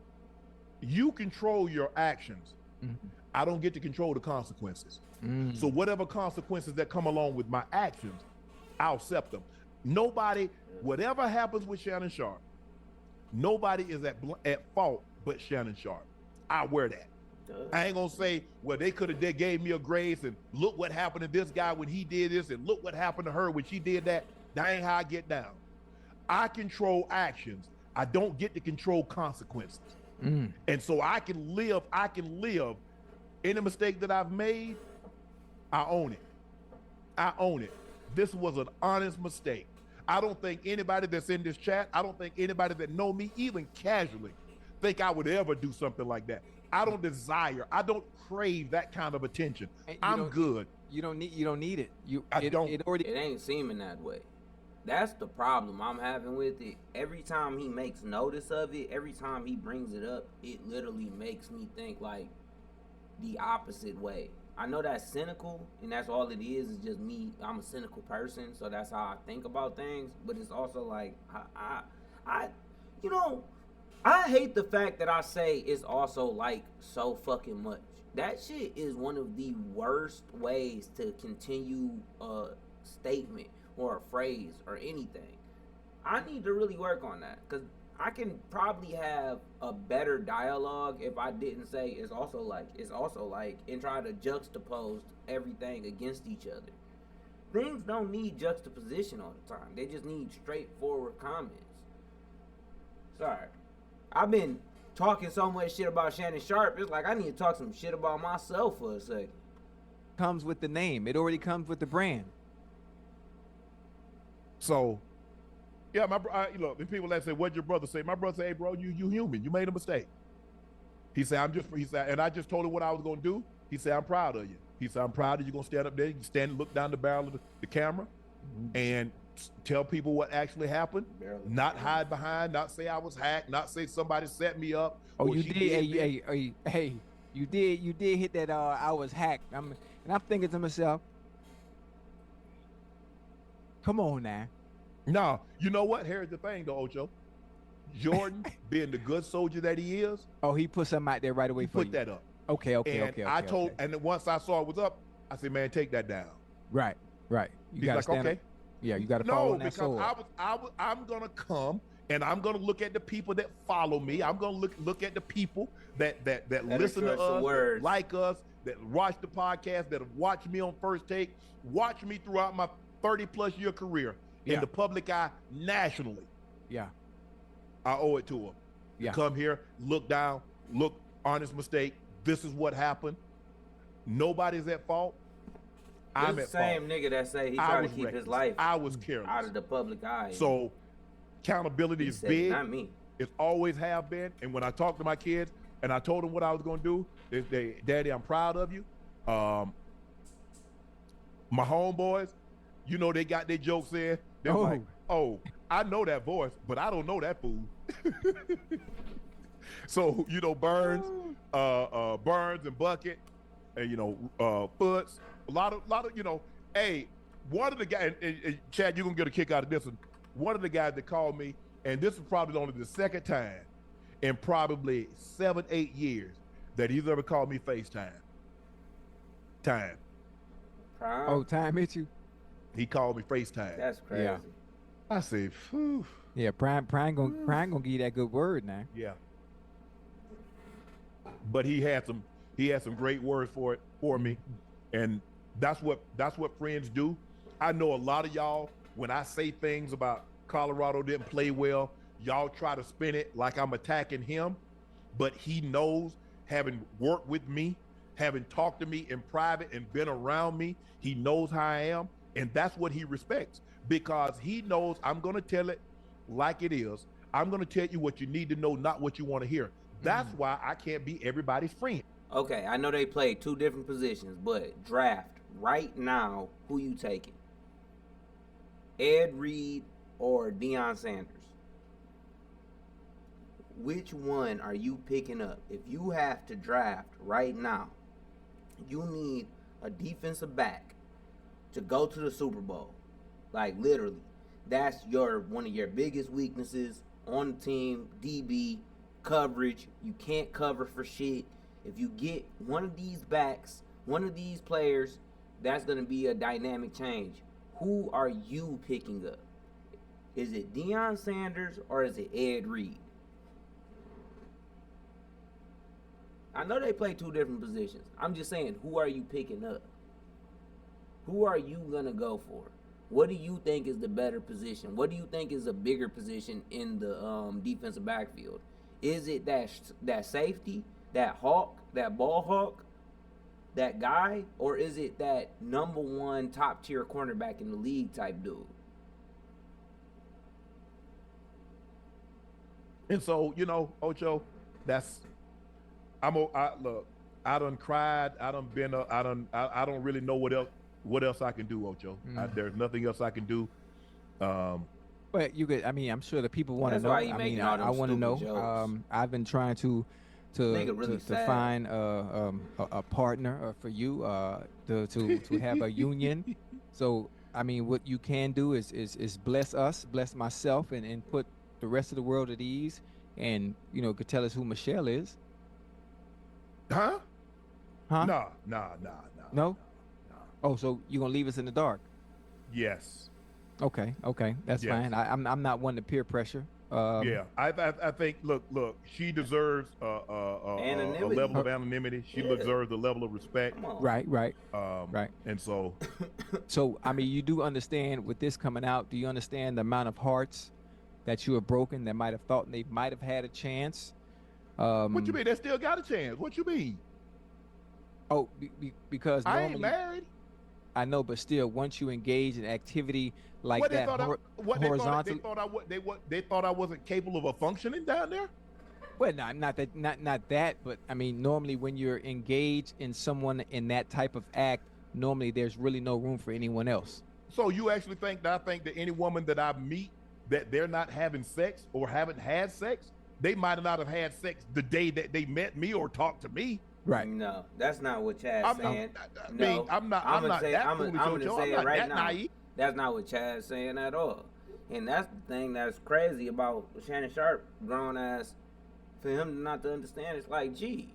you control your actions, Mm-hmm. I don't get to control the consequences. Mm. So whatever consequences that come along with my actions, I'll accept them. Nobody, whatever happens with Shannon Sharpe, nobody is at fault but Shannon Sharpe. I wear that. I ain't gonna say, well, they gave me a grace and look what happened to this guy when he did this and look what happened to her when she did that. That ain't how I get down. I control actions. I don't get to control consequences. Mm. And so I can live any mistake that I've made, I own it. I own it. This was an honest mistake. I don't think anybody that's in this chat, I don't think anybody that know me, even casually, think I would ever do something like that. I don't crave that kind of attention. And you I'm don't- good. You don't need it. I don't. It already. It ain't seeming that way. That's the problem I'm having with it. Every time he makes notice of it, every time he brings it up, it literally makes me think like the opposite way. I know that's cynical, and that's all it is just me. I'm a cynical person, so that's how I think about things. But it's also like I hate the fact that I say it's also like so fucking much. That shit is one of the worst ways to continue a statement or a phrase or anything. I need to really work on that, because I can probably have a better dialogue if I didn't say it's also like, and try to juxtapose everything against each other. Things don't need juxtaposition all the time. They just need straightforward comments. Sorry. I've been talking so much shit about Shannon Sharpe, it's like I need to talk some shit about myself for a second. Comes with the name. It already comes with the brand. So, yeah, the people that say, what'd your brother say? My brother say, hey, bro, you human. You made a mistake. He said, and I just told him what I was going to do. He said, I'm proud of you. He said, I'm proud of you. You're going to stand up there. You stand and look down the barrel of the camera and tell people what actually happened. Not hide behind, not say I was hacked, not say somebody set me up. Oh, or you she did. this. Hey, you did hit that. I was hacked. And I'm thinking to myself, come on now. No, you know what? Here's the thing, though, Ocho. Jordan, being the good soldier that he is, Oh, he put something out there right away he for put you. that up. Okay. And I told, and then once I saw it was up, I said, man, take that down. Right. You He's gotta like, stand okay. up. Yeah, you gotta follow No, on that because sword. I'm gonna come and I'm gonna look at the people that follow me. I'm gonna look at the people that listen to trust the us, that words. like us, that watch the podcast, that have watched me on First Take, watch me throughout my 30+ year career Yeah. in the public eye nationally. Yeah. I owe it to them. Yeah. Come here, look down, look, honest mistake. This is what happened. Nobody's at fault. I'm This at the same fault. nigga that say he I trying was to keep his reckless. life I was careless. out of the public eye. So accountability He is said, big. not me. It's always have been. And when I talk to my kids and I told them what I was going to do, they, Daddy, I'm proud of you. My homeboys, you know, they got their jokes in. They're like, oh, I know that voice, but I don't know that fool. So, you know, Burns and Bucket, and, you know, Foots, a lot of, you know, hey, one of the guys, and Chad, you're going to get a kick out of this one. One of the guys that called me, and this is probably only the second time in probably 7-8 years that he's ever called me FaceTime. Time. Prime? Oh, time hit you. He called me FaceTime. That's crazy. Yeah. I said, phew. Yeah, Prime gonna give you that good word now. Yeah. But he had some great words for me. And that's what friends do. I know a lot of y'all, when I say things about Colorado didn't play well, y'all try to spin it like I'm attacking him, but he knows, having worked with me having talked to me in private and been around me. He knows how I am, and that's what he respects because he knows I'm going to tell it like it is. I'm going to tell you what you need to know, not what you want to hear. That's why I can't be everybody's friend. Okay, I know they play two different positions, but draft right now, who you taking? Ed Reed or Deion Sanders? Which one are you picking up? If you have to draft right now, you need a defensive back to go to the Super Bowl. Like literally, that's one of your biggest weaknesses on the team. DB coverage, you can't cover for shit. If you get one of these backs, one of these players, that's going to be a dynamic change. Who are you picking up? Is it Deion Sanders or is it Ed Reed? I know they play two different positions. I'm just saying, who are you picking up? Who are you going to go for? What do you think is the better position? What do you think is a bigger position in the defensive backfield? Is it that safety, that hawk, that ball hawk, that guy, or is it that number one top tier cornerback in the league type dude? And so, Ocho, look, I done cried, I done been, I don't really know what else I can do, Ocho. There's nothing else I can do. But you could, I'm sure the people want to know. I want to know. Jokes. I've been trying to find a partner for you to have a union. So what you can do is bless us, bless myself, and put the rest of the world at ease, and could tell us who Michelle is. Huh? Nah. No. Oh, so you're gonna leave us in the dark? Yes. Okay, that's fine. I'm not one to peer pressure. I think. Look. She deserves a level of anonymity. She deserves a level of respect. Right. Right. And so, you do understand with this coming out. Do you understand the amount of hearts that you have broken that might have thought they might have had a chance? What you mean? They still got a chance. What you mean? Oh, because I ain't married. I know, but still, once you engage in activity like what that, horizontally, they thought I wasn't capable of functioning down there. Well, no, not that, but normally when you're engaged in someone in that type of act, normally there's really no room for anyone else. So you actually think that any woman that I meet that they're not having sex or haven't had sex, they might not have had sex the day that they met me or talked to me. Right. No, that's not what Chad's saying. I'm not that foolish. I'm not that naive. That's not what Chad's saying at all. And that's the thing that's crazy about Shannon Sharpe, grown ass, for him not to understand. It's like, gee,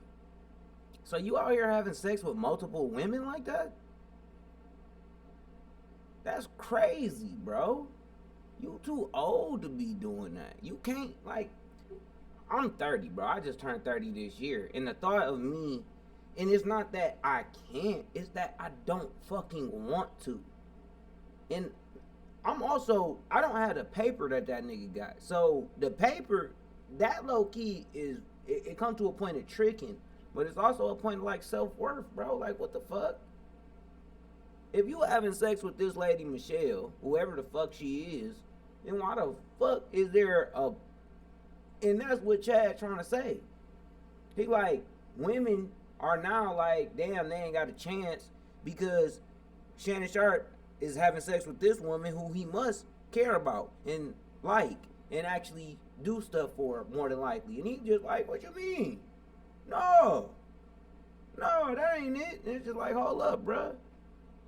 so you out here having sex with multiple women like that? That's crazy, bro. You too old to be doing that. You can't, I'm 30, bro. I just turned 30 this year. And the thought of me, and it's not that I can't, it's that I don't fucking want to. And I don't have the paper that nigga got. So the paper, that low key is, it comes to a point of tricking, but it's also a point of self-worth, bro. What the fuck? If you having sex with this lady, Michelle, whoever the fuck she is, then why the fuck is there a... And that's what Chad trying to say. He women are now damn, they ain't got a chance because Shannon Sharpe is having sex with this woman who he must care about and and actually do stuff for more than likely. And he just what you mean? No, that ain't it. And it's just hold up, bruh.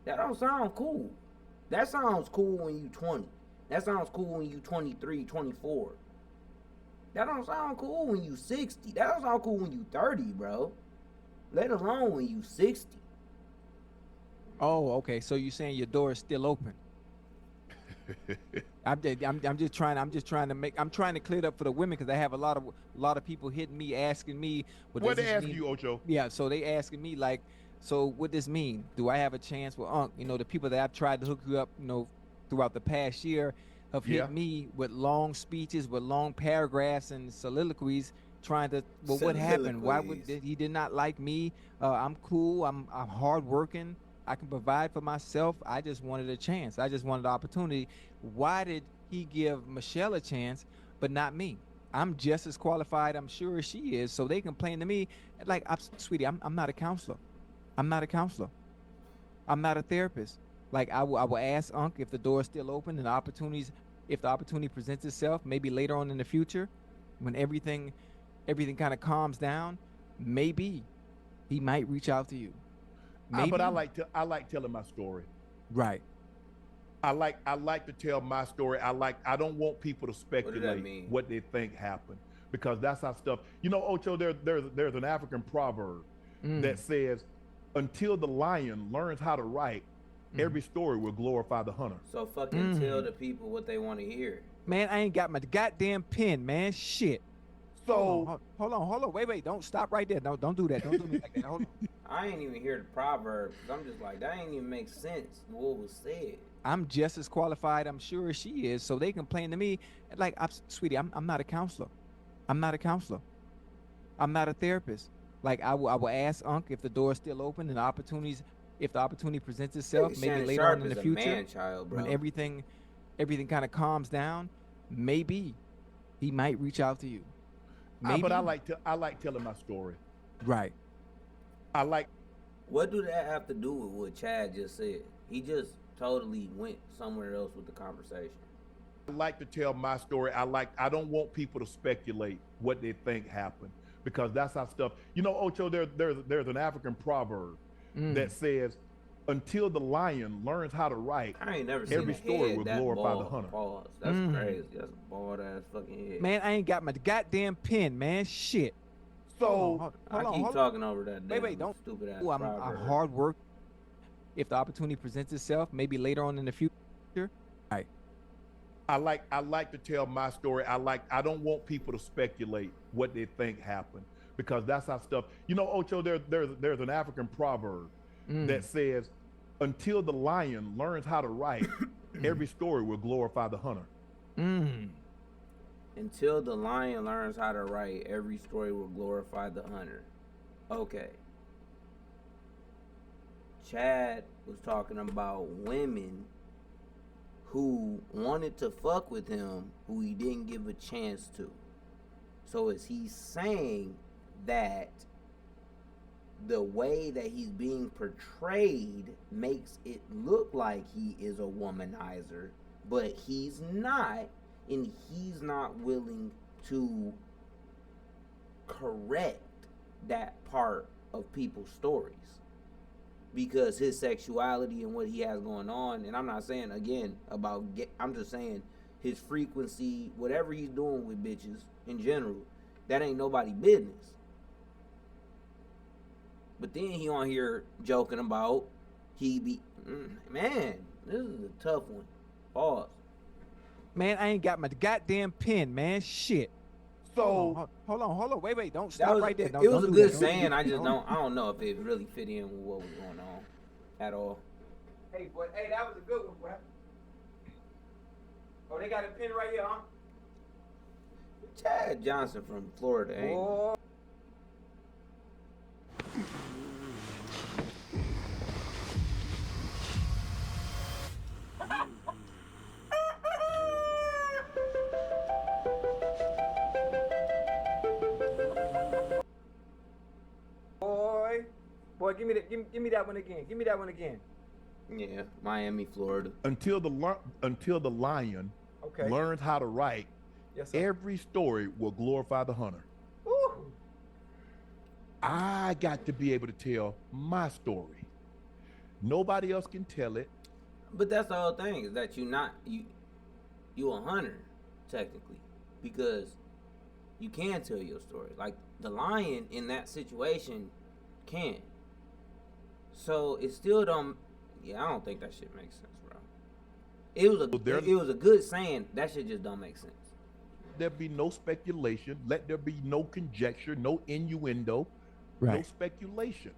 That don't sound cool. That sounds cool when you 20. That sounds cool when you 23, 24. That don't sound cool when you 60. That don't sound cool when you 30, bro. Let alone when you 60. Oh, okay. So you're saying your door is still open? I'm just trying to clear it up for the women because I have a lot of people hitting me asking me what they asking you, Ocho? Yeah, so they asking me so what this mean? Do I have a chance with Unc? The people that I've tried to hook you up, throughout the past year have hit me with long speeches, with long paragraphs and soliloquies, trying to. Well, what happened? Why would he did not like me? I'm cool. I'm hardworking. I can provide for myself. I just wanted a chance. I just wanted the opportunity. Why did he give Michelle a chance, but not me? I'm just as qualified, I'm sure, as she is. So they complain to me like, sweetie, I'm not a counselor. I'm not a counselor. I'm not a therapist. Like I will ask Unc if the door is still open and if the opportunity presents itself, maybe later on in the future, when everything kind of calms down, maybe he might reach out to you. Maybe. But I like telling my story. Right. I like to tell my story. I don't want people to speculate what they think happened, because that's how stuff. You know, Ocho, there's an African proverb that says, "Until the lion learns how to write, every story will glorify the hunter." So fucking tell the people what they want to hear. Man, I ain't got my goddamn pen, man. Shit. So hold on. Wait. Don't stop right there. No, don't do that. Don't do me like that. Hold on. I ain't even hear the proverb, because I'm just like, that ain't even make sense what was said. I'm just as qualified, I'm sure, as she is. So they complain to me like, sweetie, I'm not a counselor. I'm not a counselor. I'm not a therapist. Like I will ask Unc if the door is still open and if the opportunity presents itself, maybe later on in the future, man-child, bro. when everything kind of calms down, maybe he might reach out to you. Maybe. But I like telling my story. Right. What do that have to do with what Chad just said? He just totally went somewhere else with the conversation. I like to tell my story. I don't want people to speculate what they think happened, because that's how stuff. You know, Ocho, there's an African proverb that says, "Until the lion learns how to write, I ain't never seen every story will glorify the hunter." Pause. That's crazy. That's a bald ass fucking head. Man, I ain't got my goddamn pen, man. Shit. So I keep talking over that. Wait, don't. Stupid ass. I'm hard work. If the opportunity presents itself, maybe later on in the future. Right. I like to tell my story. I don't want people to speculate what they think happened, because that's how stuff. You know, Ocho, there's an African proverb that says, "Until the lion learns how to write, every story will glorify the hunter." Until the lion learns how to write, every story will glorify the hunter. Okay. Chad was talking about women who wanted to fuck with him, who he didn't give a chance to. So is he saying that the way that he's being portrayed makes it look like he is a womanizer, but he's not, and he's not willing to correct that part of people's stories because his sexuality and what he has going on? And I'm not saying again about I'm just saying his frequency, whatever he's doing with bitches in general, that ain't nobody business. But then he on here joking about man, this is a tough one. Pause. Man, I ain't got my goddamn pen, man. Shit. So hold on. Wait. Don't stop right there. It was a good saying. I don't know if it really fit in with what was going on at all. Hey, boy. Hey, that was a good one, boy. Oh, they got a pen right here, huh? Chad Johnson from Florida, ain't he? Boy, give me that one again. Give me that one again. Yeah, Miami, Florida. Until the lion learns how to write, every story will glorify the hunter. Ooh. I got to be able to tell my story. Nobody else can tell it. But that's the whole thing, is that you a hunter, technically, because you can tell your story. Like the lion in that situation can. So it still don't. Yeah, I don't think that shit makes sense, bro. It was a good saying. That shit just don't make sense. There be no speculation. Let there be no conjecture, no innuendo, no speculation.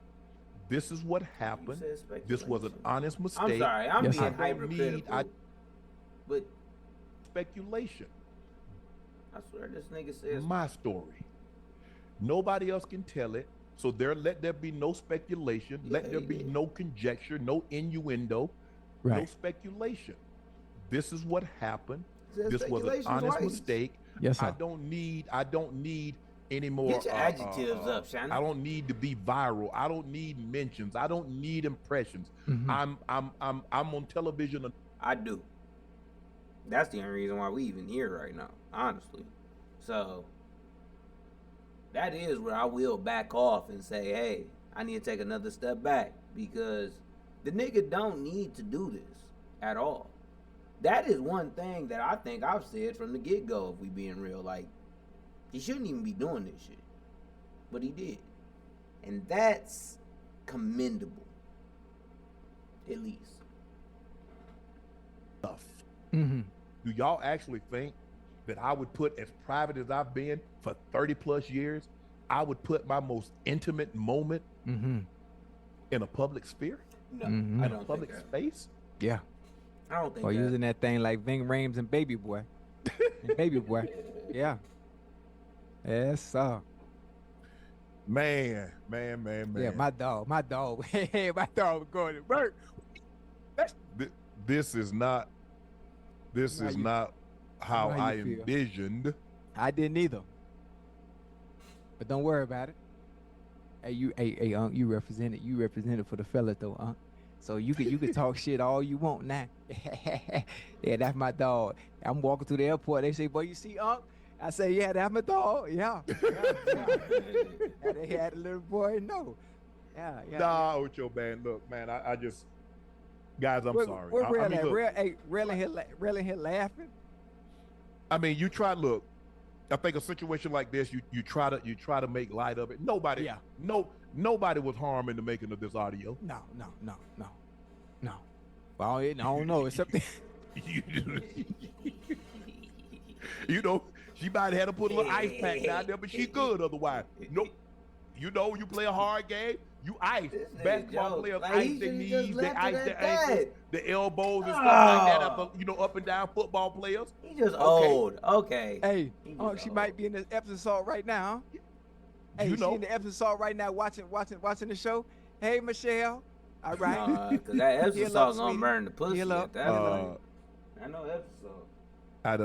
This is what happened. This was an honest mistake. I'm sorry, I'm being hypercritical. But speculation. I swear this nigga says my story. Nobody else can tell it. So let there be no speculation. Let there be no conjecture, no innuendo, no speculation. This is what happened. This was an honest mistake. Yes, sir. I don't need any more. Get your adjectives up, Shannon. I don't need to be viral. I don't need mentions. I don't need impressions. I'm on television. I do. That's the only reason why we even here right now, honestly. So that is where I will back off and say, hey, I need to take another step back, because the nigga don't need to do this at all. That is one thing that I think I've said from the get-go, if we being real. Like, he shouldn't even be doing this shit. But he did. And that's commendable. At least. Do y'all actually think that I would put, as private as I've been for 30 plus years, I would put my most intimate moment in a public sphere? No, in a public space? Yeah. I don't think or using that thing like Ving Rhames and Baby Boy. Baby Boy. Yeah. Yes, sir. Man. Yeah, my dog. Hey, my dog going to work. This is not how I envisioned. I didn't either. But don't worry about it. Hey, you represented for the fellas though, So you could talk shit all you want now. Yeah, that's my dog. I'm walking through the airport. They say, boy, you see Unc? I say, yeah, that's my dog. Yeah. They had a little boy. No. Yeah. Nah, Ocho, man. Look, man, I just, guys, I'm sorry. We're really here laughing. I mean, you try. Look, I think a situation like this, you try to make light of it. Nobody was harmed in the making of this audio. No. Well, I don't know, except you know, she might have had to put a little ice pack down there, but she good otherwise. Nope. You know, you play a hard game, you ice. Basketball players ice their knees, they ice their ankles, the elbows and stuff like that. Up and down football players. He just old. Okay. Hey, she might be in the Epsom salt right now. Hey, she in the Epsom salt right now watching the show. Hey, Michelle. All right. Because that Epsom salt gonna burn the pussy. I know Epsom salt. I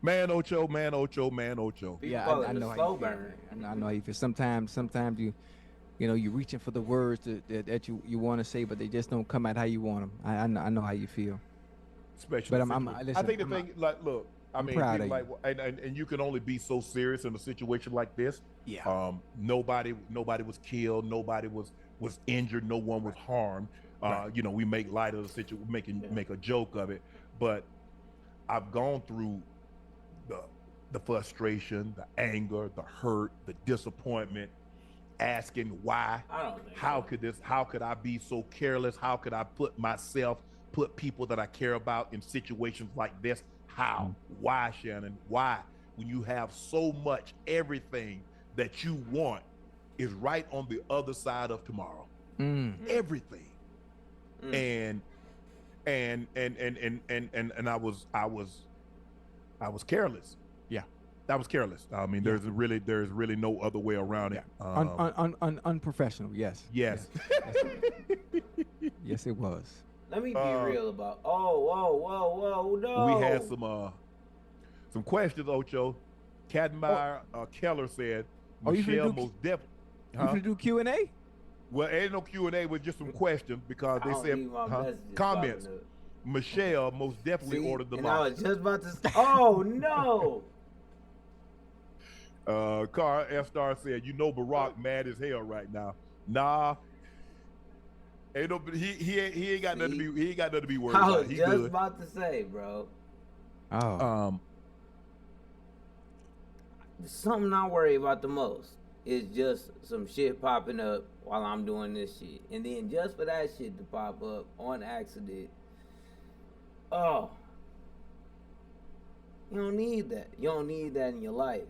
Man Ocho. Yeah, I know how you feel. I know how you feel. Sometimes you're reaching for the words that you want to say, but they just don't come out how you want them. I know how you feel. Especially, I think the thing, like, look, I'm proud of you. And you can only be so serious in a situation like this. Yeah. Nobody was killed. Nobody was injured. No one was harmed. We make light of the situation, make a joke of it. But I've gone through the frustration, the anger, the hurt, the disappointment, asking why. How could I be so careless? How could I put people that I care about in situations like this? How? Why, Shannon? Why? When you have so much, everything that you want is right on the other side of tomorrow. Everything. And I was careless. Yeah. That was careless. I mean, there's really no other way around it. Unprofessional. Yes. Yes. Yes, it was. Let me be real about. Whoa, no. We had some questions, Ocho. Katmeyer Keller said, Michelle most definitely. You gonna do Q&A? Well, ain't no Q&A, with just some questions, because they said comments. Michelle most definitely ordered the I was just about to. Oh no. Carl F. Star said, Barack mad as hell right now. Nah. Ain't no, he ain't got nothing to be worried about. He just about to say, bro. Something I worry about the most is just some shit popping up while I'm doing this shit, and then just for that shit to pop up on accident. Oh, you don't need that. You don't need that in your life.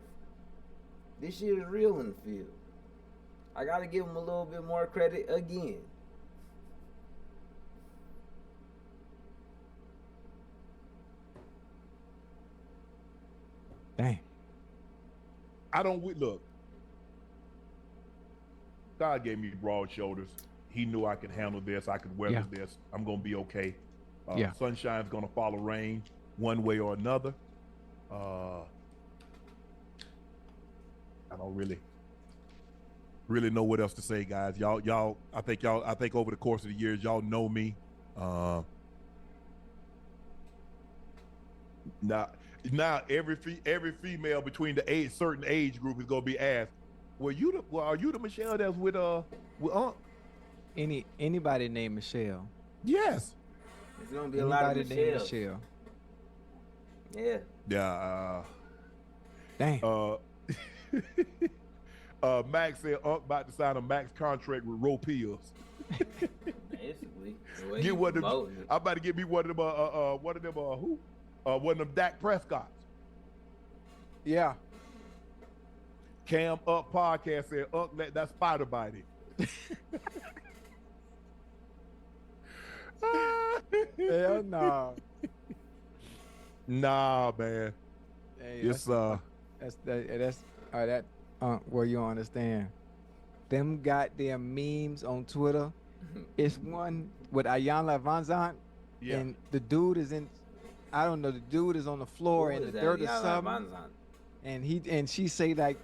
This shit is real in the field. I gotta give him a little bit more credit again. Dang. I don't look. God gave me broad shoulders. He knew I could handle this. I could weather this. I'm gonna be okay. Sunshine's gonna follow rain one way or another. I don't really know what else to say, guys. Y'all. I think over the course of the years, y'all know me. Now every female between the certain age group is gonna be asked, are you the Michelle that's with Unc? Anybody named Michelle? Yes. There's gonna be a lot of named Michelle. Yeah. Yeah. Dang. Max said Unc about to sign a max contract with Roe Pills. Basically. Get one of them. I'm about to get me one of them. Who? One of them Dak Prescotts. Yeah. Cam Up podcast said Unc let that spider bite him. Hell no. Nah, man. Hey, it's that's well, you don't understand. Them goddamn memes on Twitter. It's one with Ayanna Vanzant, and the dude is in. I don't know. The dude is on the floor in the dirt or something. And she say like,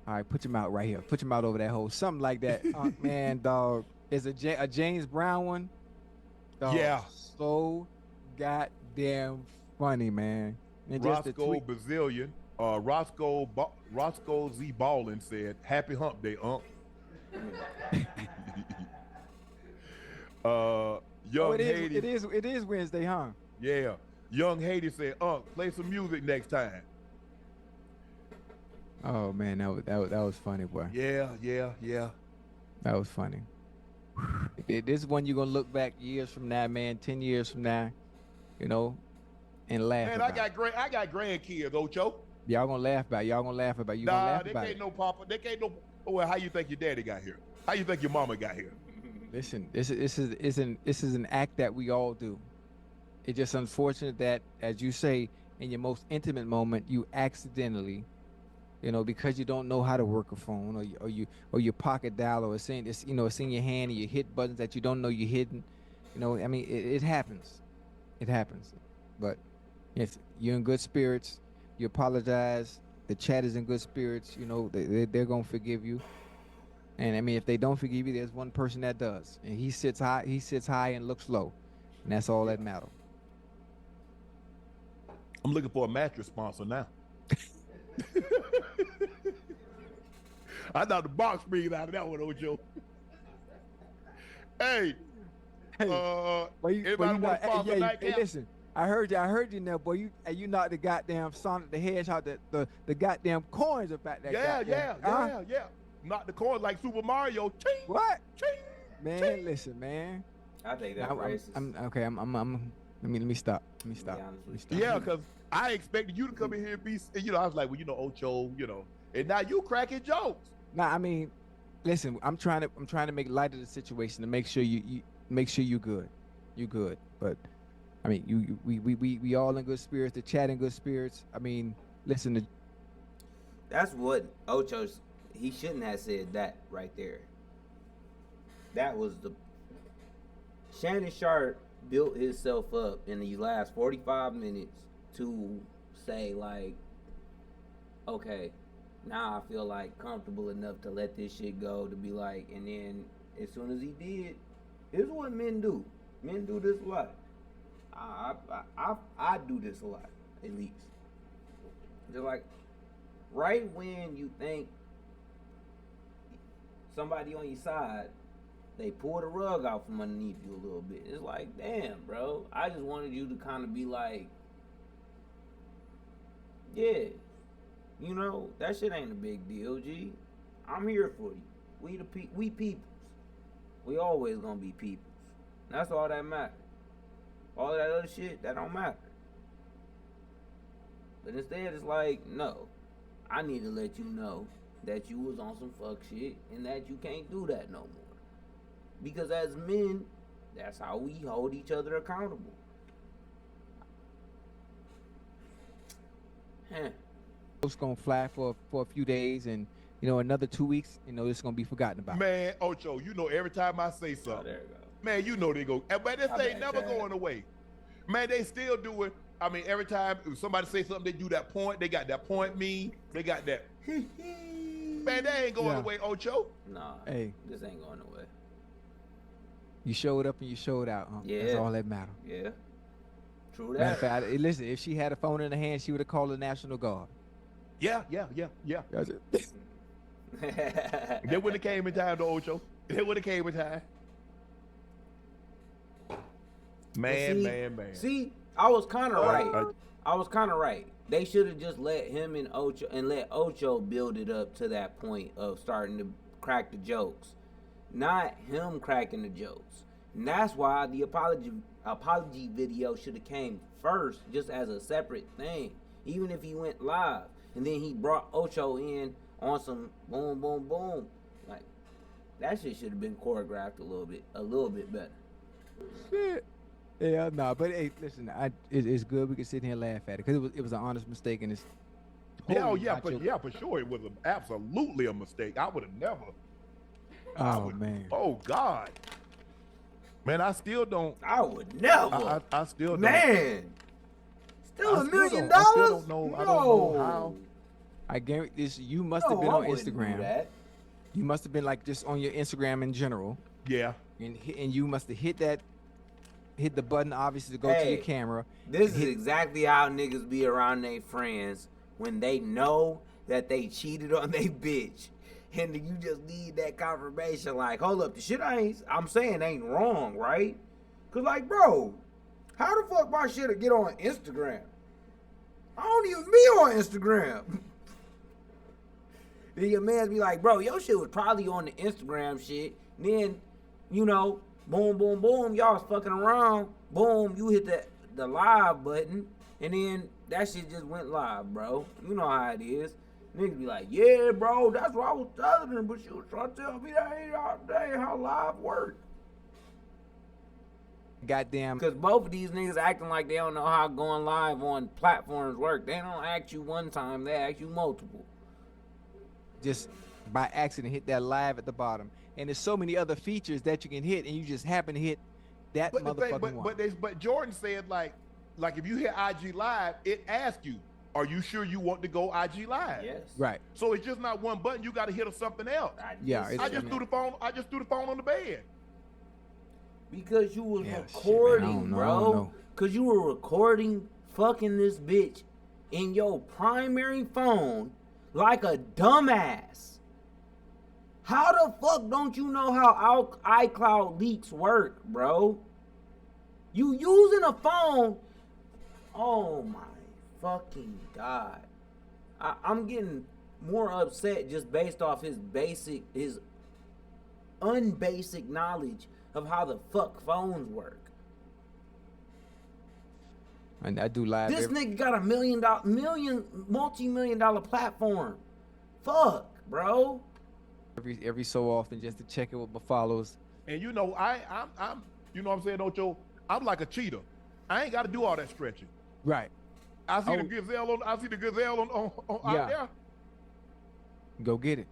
"All right, put him out right here. Put him out over that hole." Something like that. Man, dog. Is a James Brown one. Dog, yeah. So goddamn funny, man. And Roscoe Bazillion. Roscoe Z Ballin said, "Happy Hump Day, Unc." Young Haiti. It is Wednesday, huh? Yeah. Young Haiti said, "Unc, play some music next time." Oh man, that was funny, boy. Yeah. That was funny. This one you're gonna look back years from now, man, 10 years from now, and laugh. Man, about I got grandkids, Ocho. Y'all gonna laugh about. You gonna laugh about they can't know Papa. They can't know. Well, how you think your daddy got here? How you think your mama got here? Listen, this is an act that we all do. It's just unfortunate that, as you say, in your most intimate moment, you accidentally, because you don't know how to work a phone, or you pocket dial, or it's in your hand, and you hit buttons that you don't know you're hitting. I mean, it happens. It happens. But if you're in good spirits, you apologize. The chat is in good spirits. They're gonna forgive you. And I mean, if they don't forgive you, there's one person that does, and he sits high and looks low, and that's all that matters. I'm looking for a mattress sponsor now. I thought the box springs out of that one, Ojo. Hey, everybody want to sponsor Nightcap? Listen, I heard you now, boy. You knocked the goddamn Sonic the Hedgehog, the goddamn coins about that. Yeah. Knock the coins like Super Mario. Ching, what? Ching, man, ching. Listen, man. I think that's racist. I'm okay. Let me stop. Yeah, because I expected you to come in here and be, I was like, well, Ocho, and now you cracking jokes. Nah, I mean, listen, I'm trying to make light of the situation to make sure you make sure you good. You good. But I mean, we all in good spirits, the chat in good spirits. I mean, listen, that's what Ocho's, he shouldn't have said that right there. That was Shannon Sharpe built himself up in the last 45 minutes to say, like, okay, now I feel like comfortable enough to let this shit go, to be like, and then as soon as he did, this is what men do. Men do this a lot. I do this a lot, at least. Just like, right when you think somebody on your side, they pull the rug out from underneath you a little bit. It's like, damn, bro. I just wanted you to kind of be like, yeah, that shit ain't a big deal, G. I'm here for you. We peoples. We always gonna be peoples. That's all that matters. All that other shit, that don't matter. But instead, it's like, no, I need to let you know that you was on some fuck shit and that you can't do that no more. Because as men, that's how we hold each other accountable. It's gonna fly for a few days, and another 2 weeks, it's gonna be forgotten about. Man, Ocho, every time I say something, Oh, there you go. man, they go. But this My ain't bad, never Chad. going away. Man, they still do it. I mean, every time somebody say something, they do that point. They got that point meme. They got that. Man, they ain't going away, Ocho. Nah, Hey, this ain't going away. you showed up and you showed out. Huh? Yeah. That's all that matters. Yeah. True Matter that. of fact, listen, if she had a phone in her hand, she would have called the National Guard. Yeah. That's it. They would have came in time, though, Ocho. They would have came in time. Man. See, I was kind of right. I- I was kind of right. They should have just let him and let Ocho build it up to that point of starting to crack the jokes, not him cracking the jokes. And that's why the apology video should have came first, just as a separate thing, even if he went live, and then he brought Ocho in on some boom, boom, boom. Like that shit should have been choreographed a little bit better. Shit. Yeah, no, but hey, listen, it's good we can sit here and laugh at it because it was an honest mistake, and it's totally not your- for sure. It was absolutely a mistake. I would have never. Man. Oh God. Man, I still don't. I would never. I still don't. Man, still I $1 still million? don't- I still don't know- I don't know how. I guarantee this. You must have been I on wouldn't do Instagram. that. You must have been like just on your Instagram in general, Yeah. and you must have hit the button obviously to go to Hey, your camera. This is exactly how niggas be around their friends when they know that they cheated on their bitch. And you just need that confirmation, like, hold up, the shit I'm saying ain't wrong, right? Cause like, bro, how the fuck my shit'll get on Instagram? I don't even be on Instagram. Then your mans be like, bro, your shit was probably on the Instagram shit. Then, boom, boom, boom, y'all was fucking around. Boom, you hit the live button, and then that shit just went live, bro. You know how it is. Niggas be like, yeah, bro, that's what I was telling her, but she was trying to tell me that ain't how live work. Goddamn. Because both of these niggas acting like they don't know how going live on platforms work. They don't ask you one time, they ask you multiple. Just by accident hit that live at the bottom, and there's so many other features that you can hit, and you just happen to hit that But the motherfucking thing, one. but Jordan said like if you hit IG Live, it asks you, are you sure you want to go IG Live? Yes. Right. So it's just not one button. You got to hit something else. Yeah, I just threw the phone on the bed. Because you was Yeah, shit, man, I recording, don't know, I bro. don't know. Because you were recording fucking this bitch in your primary phone like a dumbass. How the fuck don't you know how iCloud leaks work, bro? You using a phone. Oh my fucking God. I'm getting more upset just based off his unbasic knowledge of how the fuck phones work. And I do live. This nigga got a multi-million dollar platform. Fuck, bro. every so often just to check it with my followers. And I'm you know what I'm saying, Ocho? I'm like a cheetah. I ain't got to do all that stretching. Right. I see the gazelle on Yeah. out there. Go get it.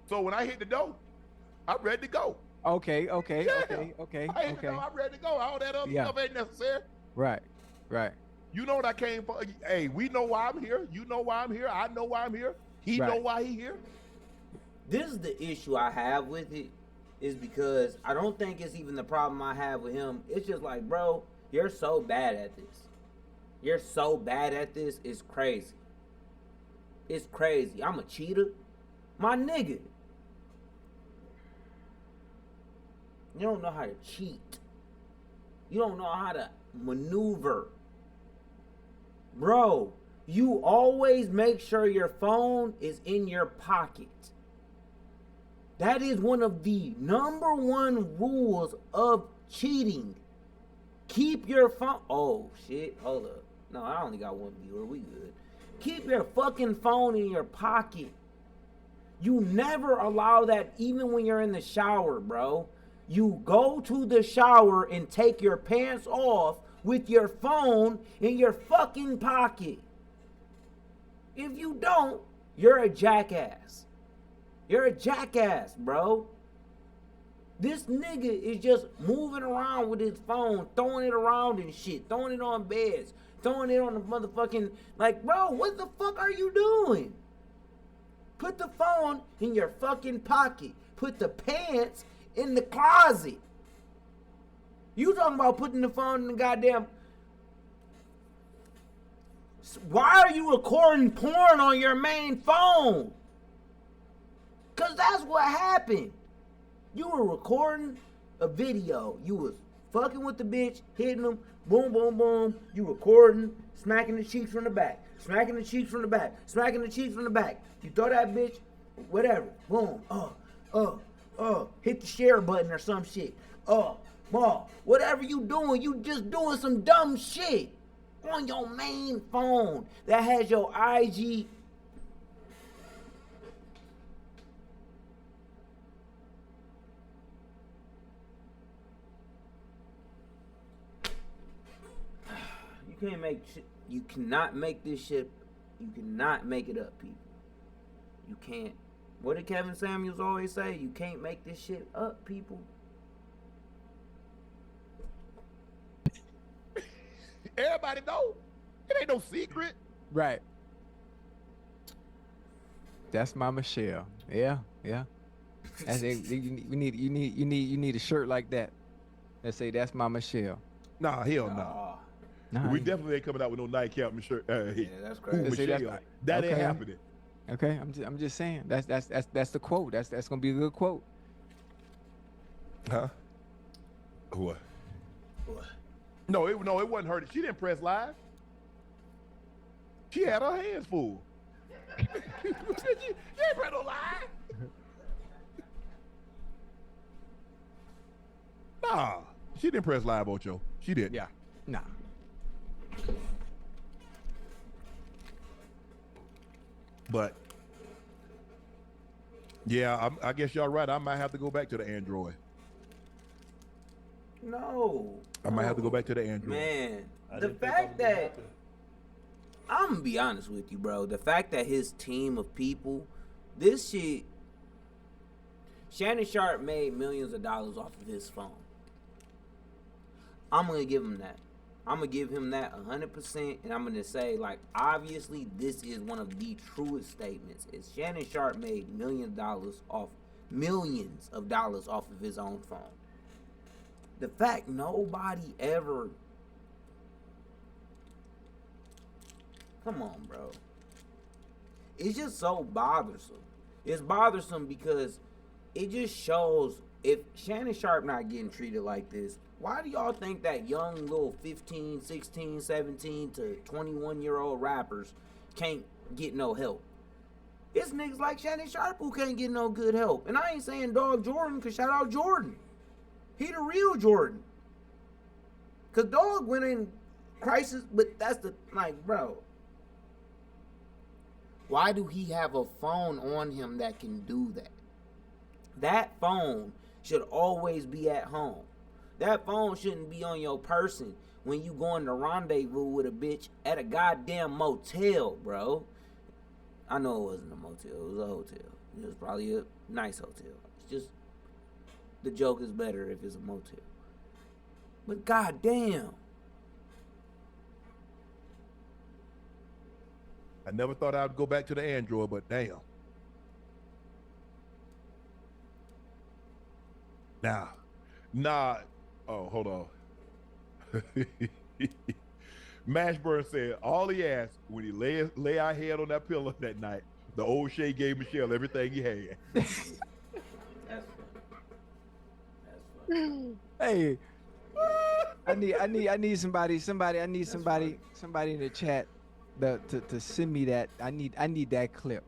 So when I hit the dough, I'm ready to go. Okay. Yeah. Okay. I hit the dough, I'm ready to go. All that other stuff ain't necessary. Right. You know what I came for? Hey, we know why I'm here. You know why I'm here. I know why I'm here. He know why he here. This is the issue I have with it, is because I don't think it's even the problem I have with him. It's just like, bro, you're so bad at this. You're so bad at this, it's crazy. It's crazy. I'm a cheater. My nigga. You don't know how to cheat. You don't know how to maneuver. Bro, you always make sure your phone is in your pocket. That is one of the #1 rules of cheating. Keep your phone. Oh, shit. Hold up. No, I only got one viewer. We good. Keep your fucking phone in your pocket. You never allow that even when you're in the shower, bro. You go to the shower and take your pants off with your phone in your fucking pocket. If you don't, you're a jackass. You're a jackass, bro. This nigga is just moving around with his phone, throwing it around and shit, throwing it on beds, throwing it on the motherfucking, like, bro, what the fuck are you doing? Put the phone in your fucking pocket. Put the pants in the closet. You talking about putting the phone in the goddamn... Why are you recording porn on your main phone? Because that's what happened. You were recording a video. You was fucking with the bitch, hitting them, boom, boom, boom. You recording, smacking the cheeks from the back, smacking the cheeks from the back, smacking the cheeks from the back. You throw that bitch, whatever, boom, hit the share button or some shit. Whatever you doing, you just doing some dumb shit on your main phone that has your IG. You can't make shit. You cannot make this shit. You cannot make it up, people. You can't. What did Kevin Samuels always say? You can't make this shit up, people. Everybody know. It ain't no secret. Right. That's my Michelle. Yeah. That's it. You need a shirt like that. That say that's my Michelle. Nah, hell no. Nah, We definitely ain't coming out with no nightcap shirt. Yeah, that's crazy. Michelle. That ain't okay. happening. Okay, I'm just saying. That's the quote. That's gonna be a good quote. Huh? What? No, it wasn't her. She didn't press live. She had her hands full. she ain't press no live. Nah, she didn't press live, Ocho. She didn't. Yeah. Nah. But yeah, I guess y'all right. I might have to go back to the Android. No. I might have to go back to the Android. Man, the fact that I'm gonna be honest with you, bro. The fact that his team of people, this shit, Shannon Sharpe made millions of dollars off of his phone. I'm gonna give him that. I'm gonna give him that 100%, and I'm gonna say, like, obviously, this is one of the truest statements. Is Shannon Sharpe made millions of dollars off of his own phone. The fact nobody ever, come on, bro. It's just so bothersome. It's bothersome because it just shows if Shannon Sharpe not getting treated like this, why do y'all think that young little 15, 16, 17 to 21-year-old rappers can't get no help? It's niggas like Shannon Sharpe who can't get no good help. And I ain't saying dog Jordan, because shout out Jordan. He the real Jordan. Because dog went in crisis, but that's the, like, bro. Why do he have a phone on him that can do that? That phone should always be at home. That phone shouldn't be on your person when you going to rendezvous with a bitch at a goddamn motel, bro. I know it wasn't a motel. It was a hotel. It was probably a nice hotel. It's just the joke is better if it's a motel. But goddamn. I never thought I'd go back to the Android, but damn. Nah. Oh, hold on. Mashburn said all he asked when he lay our head on that pillow that night, the old Shay gave Michelle everything he had. That's funny. Hey, I need somebody in the chat to send me that. I need that clip.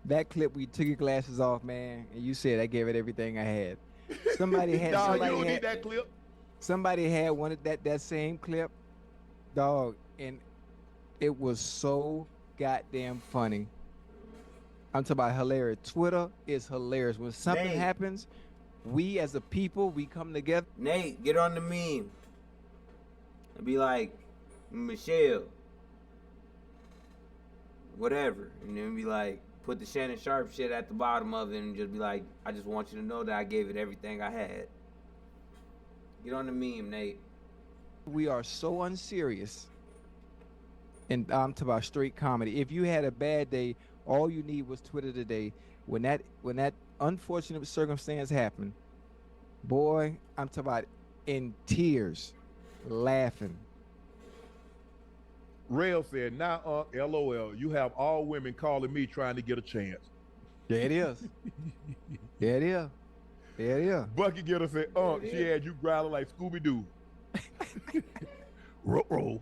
That clip where you took your glasses off, man, and you said I gave it everything I had. Somebody had. Nah, somebody you don't had, need that clip. Somebody had one of that same clip, dog, and it was so goddamn funny. I'm talking about hilarious. Twitter is hilarious. When something Nate. happens, we as a people, we come together. Nate, get on the meme. And be like, Michelle, whatever, and then be like, put the Shannon Sharpe shit at the bottom of it, and just be like, I just want you to know that I gave it everything I had. Get on the meme, Nate. We are so unserious, and I'm talking about straight comedy. If you had a bad day, all you need was Twitter today. When that unfortunate circumstance happened, boy, I'm talking about in tears, laughing. Rail said, "Now, LOL, you have all women calling me trying to get a chance." There it is. There it is. There it is. Bucky Getter said, she had you growling like Scooby Doo. Roll.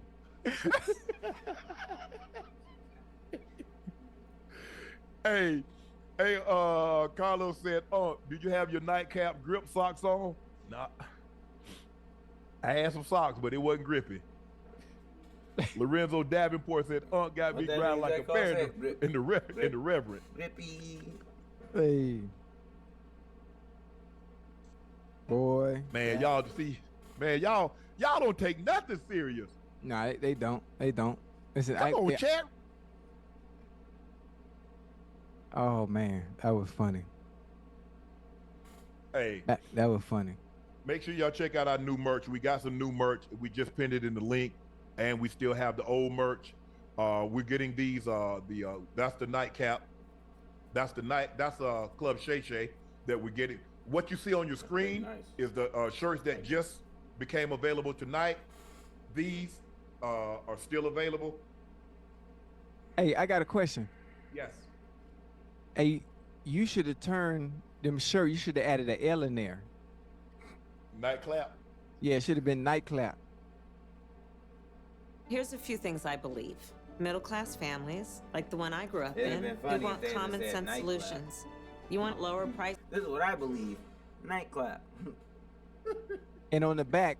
Hey, Carlos said, did you have your nightcap grip socks on? Nah. I had some socks, but it wasn't grippy. Lorenzo Davenport said, got me growling like a bear in the Reverend. Grippy. Hey. Boy. Man, y'all don't take nothing serious. Nah, they don't. They don't. Listen, Come on, chat. Oh man, that was funny. Hey, that was funny. Make sure y'all check out our new merch. We got some new merch. We just pinned it in the link, and we still have the old merch. We're getting these. That's the nightcap. That's Club Shay Shay that we're getting. What you see on your screen is the shirts that just became available tonight. These are still available. Hey, I got a question. Yes. Hey, you should have turned them shirts. You should have added an L in there. Nightclap. Yeah, it should have been nightclap. Here's a few things I believe. Middle-class families, like the one I grew up in, who want common sense solutions. You want lower price. This is what I believe. Nightclap. And on the back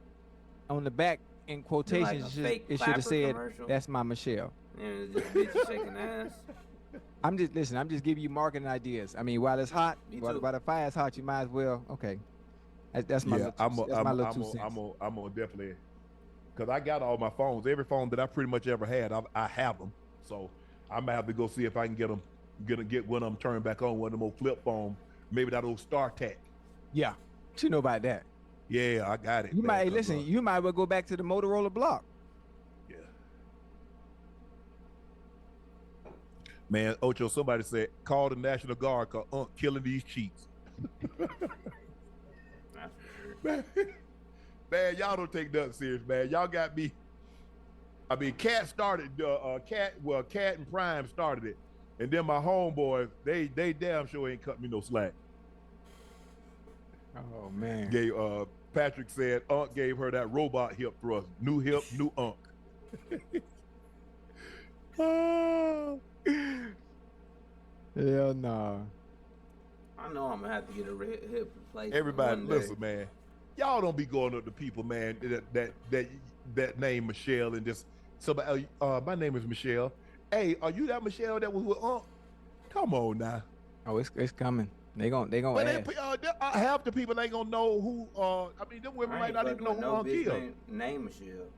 in quotations, like it should have said, commercial. "That's my Michelle." And this bitch shaking ass. I'm just giving you marketing ideas. I mean, while it's hot, while the fire is hot, you might as well. Okay, that's my little two cents. I'm gonna definitely, because I got all my phones. Every phone that I pretty much ever had, I have them. So I might have to go see if I can get them. Gonna get one of them turned back on, one of them old flip phone, maybe that old StarTAC. Yeah, you know about that. Yeah, I got it. You might listen. You might well go back to the Motorola block. Yeah. Man, Ocho, somebody said, call the National Guard because killing these cheats. man, y'all don't take nothing serious, man. Y'all got me. I mean, Cat started. Cat and Prime started it. And then my homeboys, they damn sure ain't cut me no slack. Oh man. Patrick said Unc gave her that robot hip thrust. New hip, new Unc. Oh. Hell nah. I know I'm gonna have to get a hip replacement. Everybody, listen, man. Y'all don't be going up to people, man. That name Michelle and just somebody. My name is Michelle. Hey, are you that Michelle that was with Unc? Come on now. Oh, it's coming. They gonna ask. Half the people ain't gonna know who. I mean, them women might not even know who Unc is. Name Michelle.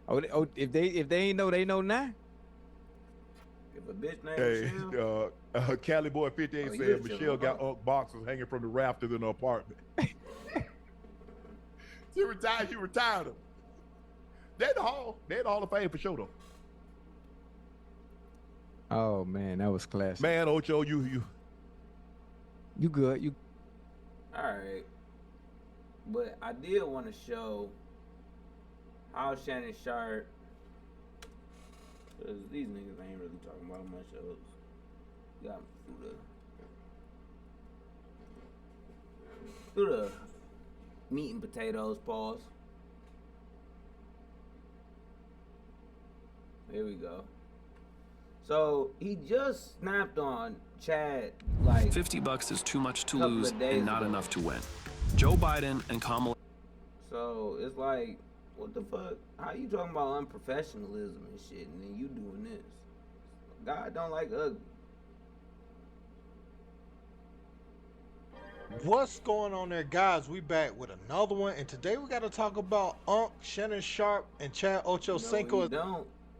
Oh, if they ain't know, they know now. If a bitch named Michelle. Cali Boy 58 said Michelle got Unc boxes hanging from the rafters in her apartment. She retired them. They're the Hall of Fame for sure though. Oh man, that was classic. Man, Ocho, you good. You all right. But I did want to show how Shannon Sharpe, because these niggas ain't really talking about my shows. Got through the meat and potatoes, pause. There we go. So he just snapped on Chad like $50 is too much to lose and not ago. Enough to win. Joe Biden and Kamala. So it's like, what the fuck? How you talking about unprofessionalism and shit, and then you doing this? God don't like ugly. What's going on there, guys? We back with another one, and today we got to talk about Unc, Shannon Sharpe, and Chad Ochocinco.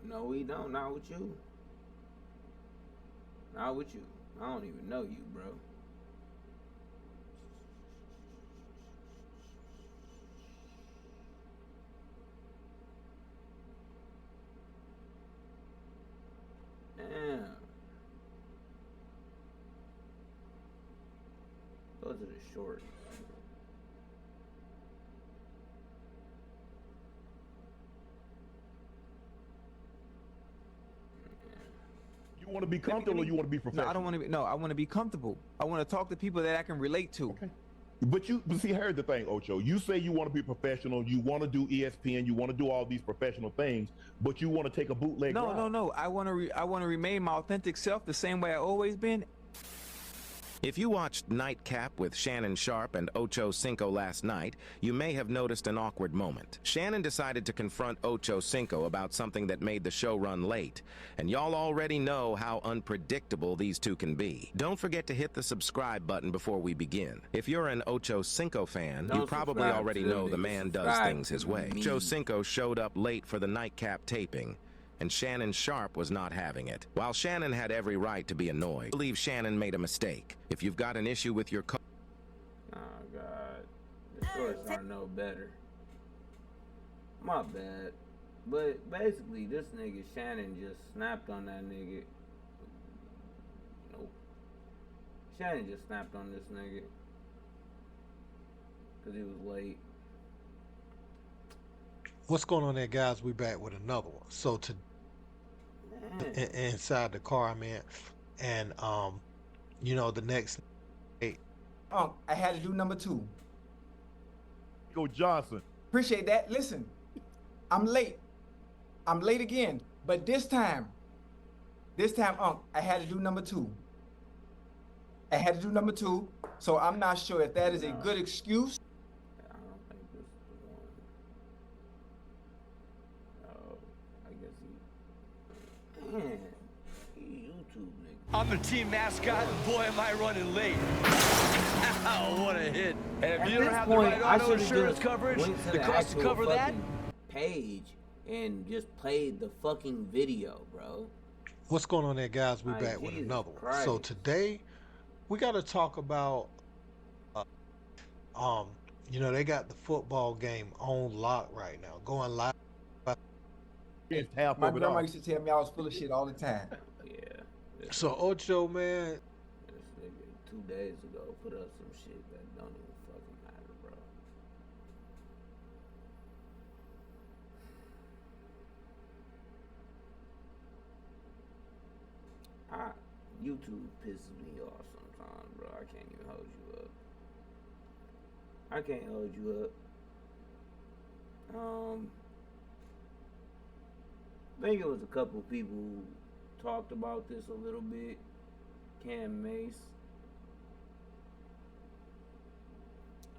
No, we don't. Not with you. Not with you. I don't even know you, bro. Damn. Those are the shorts. You want to be comfortable or you want to be professional? No, I don't want to be. No, I want to be comfortable. I want to talk to people that I can relate to. Okay. But see, here's the thing, Ocho. You say you want to be professional, you want to do ESPN, you want to do all these professional things, but you want to take a bootleg ride. No. I want to remain my authentic self the same way I always been. If you watched Nightcap with Shannon Sharpe and Ocho Cinco last night, you may have noticed an awkward moment. Shannon decided to confront Ocho Cinco about something that made the show run late, and y'all already know how unpredictable these two can be. Don't forget to hit the subscribe button before we begin. If you're an Ocho Cinco fan, you probably already know the man does things his way. Ocho Cinco showed up late for the Nightcap taping, and Shannon Sharpe was not having it. While Shannon had every right to be annoyed, I believe Shannon made a mistake. If you've got an issue with your oh God, the shorts are no better. My bad. But basically, this nigga Shannon just snapped on that nigga. Nope. Shannon just snapped on this nigga because he was late. What's going on there, guys? We back with another one. So inside the car I'm in, and you know, the next I had to do number 2. Go Johnson. Appreciate that. Listen, I'm late. I'm late again, but this time, I had to do number 2. I had to do number 2, so I'm not sure if that is a good excuse. I don't think this is the one. Oh, I guess Man, YouTube nigga. I'm the team mascot, and boy, am I running late. Ow, what a hit. And if you don't have the right auto insurance coverage, the cost to cover that? Page and just played the fucking video, bro. What's going on there, guys? We back with another one. So today, we got to talk about, you know, they got the football game on lock right now, going live. My grandma used to tell me I was full of shit all the time. Yeah. So Ocho, man, This nigga 2 days ago put up some shit that don't even fucking matter, bro. YouTube pisses me off sometimes, bro. I can't even hold you up. I can't hold you up. I think it was a couple people who talked about this a little bit. Cam Mace.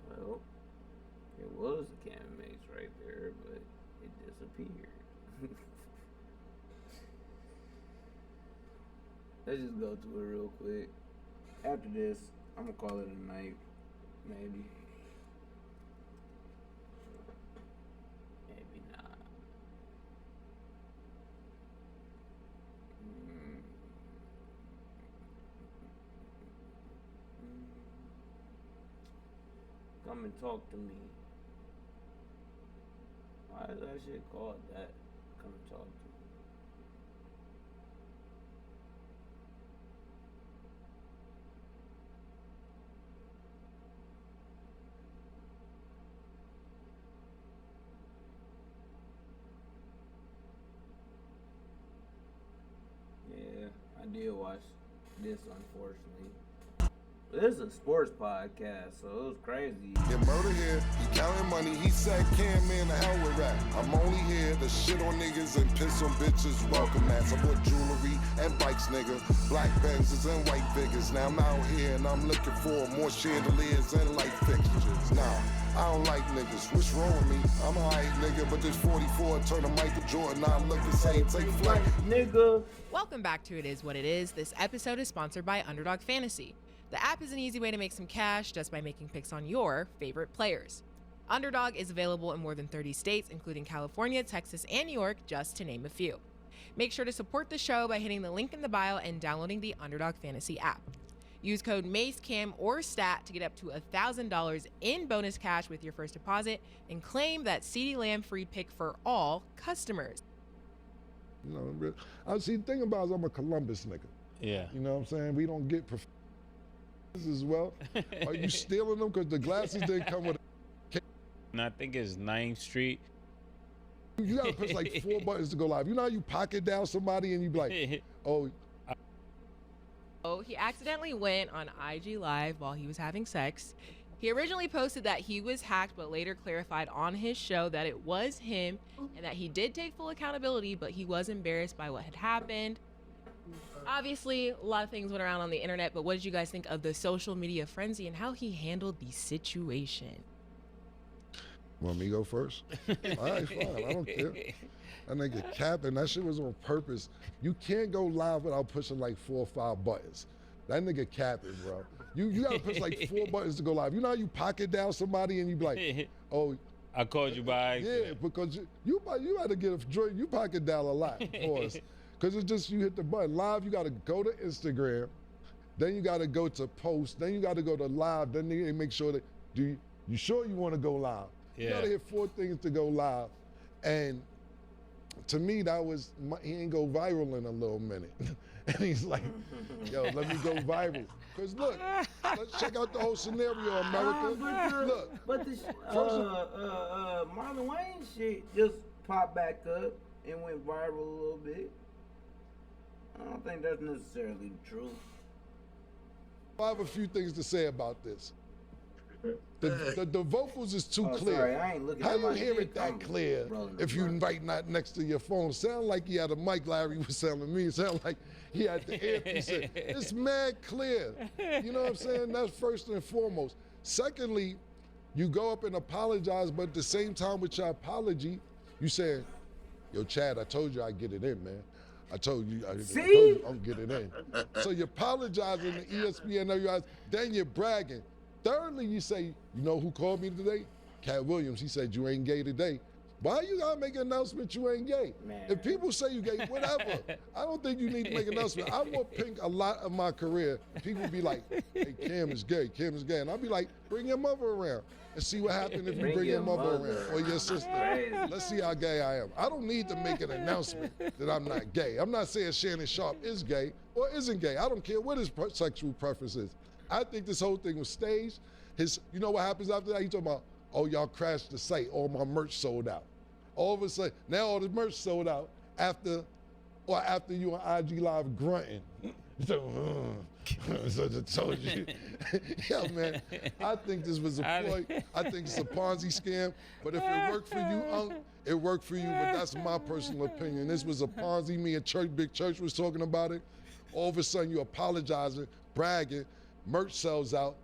Well, it was a Cam Mace right there, but it disappeared. Let's just go to it real quick. After this, I'm gonna call it a night, maybe. Maybe not. Come and talk to me. Why is that shit called that? Come and talk to me. Yeah, I did watch this, unfortunately. This is a sports podcast, so it was crazy. Get murder here, he counting money, he said Cam man the hell with rap. I'm only here to shit on niggas and piss on bitches. Welcome ass, I bought jewelry and bikes, nigga. Black Benzes and white figures. Now I'm out here and I'm looking for more chandeliers and light fixtures. Nah, I don't like niggas, what's wrong with me? I'm a hype nigga, but this 44 turn to Michael Jordan, I look the same, take flight. Nigga. Welcome back to It Is What It Is. This episode is sponsored by Underdog Fantasy. The app is an easy way to make some cash just by making picks on your favorite players. Underdog is available in more than 30 states, including California, Texas, and New York, just to name a few. Make sure to support the show by hitting the link in the bio and downloading the Underdog Fantasy app. Use code MACECAM or STAT to get up to $1,000 in bonus cash with your first deposit and claim that CeeDee Lamb free pick for all customers. You know, I see the thing about it is I'm a Columbus nigga. Yeah. You know what I'm saying? We don't get as well. Are you stealing them? Because the glasses didn't come with And I think it's 9th Street. You gotta push like 4 buttons to go live. You know how you pocket down somebody and you be like, oh. He accidentally went on IG Live while he was having sex. He originally posted that he was hacked, but later clarified on his show that it was him and that he did take full accountability, but he was embarrassed by what had happened. Obviously, a lot of things went around on the internet, but what did you guys think of the social media frenzy and how he handled the situation? Want me to go first? All right, fine. I don't care. That nigga capping. That shit was on purpose. You can't go live without pushing like 4 or 5 buttons. That nigga capping, bro. You gotta push like 4 buttons to go live. You know how you pocket down somebody and you be like, oh. I called you by accident. Yeah, because you had to get a joint. You pocket down a lot, pause. Because it's just you hit the button. Live, you gotta go to Instagram. Then you gotta go to post. Then you gotta go to live. Then they make sure that, you sure you wanna go live? Yeah. You gotta hit 4 things to go live. And to me, he ain't go viral in a little minute. And he's like, yo, let me go viral. Because look, let's check out the whole scenario, America. Look. But the Marlon Wayne shit just popped back up and went viral a little bit. I don't think that's necessarily true. I have a few things to say about this. The vocals is too clear. Sorry, I ain't looking How at you my hear dick? it that clear if you right not next to your phone? Sound like he had a mic. Larry was telling me. It sound like he had the earpiece in. It's mad clear. You know what I'm saying? That's first and foremost. Secondly, you go up and apologize, but at the same time with your apology, you say, yo, Chad, I told you I'd get it in, man. I told you I'm getting it in. So you're apologizing to ESPN, then you're bragging. Thirdly, you say, you know who called me today? Cat Williams. He said, you ain't gay today. Why you gotta make an announcement you ain't gay? Man. If people say you gay, whatever. I don't think you need to make an announcement. I wore pink a lot of my career. People be like, hey, Cam is gay, Cam is gay. And I'll be like, bring your mother around and see what happens if you bring your mother around or your sister. Let's see how gay I am. I don't need to make an announcement that I'm not gay. I'm not saying Shannon Sharpe is gay or isn't gay. I don't care what his sexual preference is. I think this whole thing was staged. You know what happens after that? He talking about, oh, y'all crashed the site. All my merch sold out. All of a sudden, now all the merch sold out after you on IG Live grunting. So I told you. Yeah, man, I think this was a ploy. I think it's a Ponzi scam. But if it worked for you, Unc, it worked for you. But that's my personal opinion. This was a Ponzi. Me and Big Church was talking about it. All of a sudden, you apologizing, bragging, merch sells out.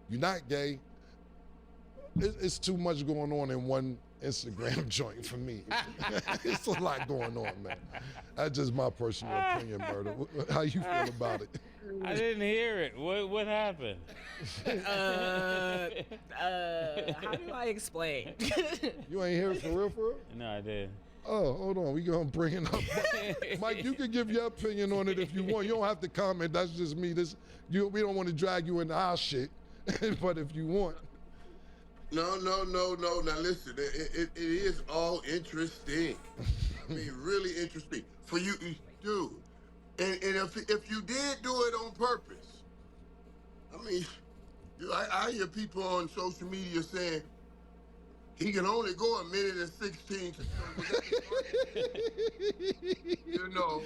You're not gay. It's too much going on in one Instagram joint for me. It's a lot going on, man. That's just my personal opinion, Murder. How you feel about it? I didn't hear it. What happened? How do I explain? You ain't hear it for real? No, I did. Oh, hold on. We gonna bring it up. Mike, you can give your opinion on it if you want. You don't have to comment. That's just me. We don't want to drag you into our shit. But if you want. No. Now listen, it is all interesting. I mean, really interesting for you, dude. And if you did do it on purpose, I mean, I hear people on social media saying he can only go 1 minute and 16 seconds. You know.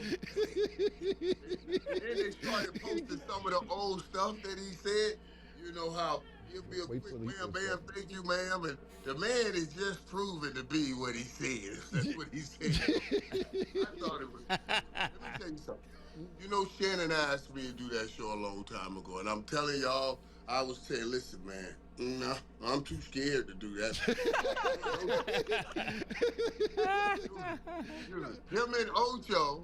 And then they started posting some of the old stuff that he said. You know how he'll be a quick bam, thank you, ma'am. And the man is just proven to be what he said. That's what he said. I thought it was. Let me tell you something. You know, Shannon asked me to do that show a long time ago, and I'm telling y'all, I was saying, listen, man, no, I'm too scared to do that. Him and Ocho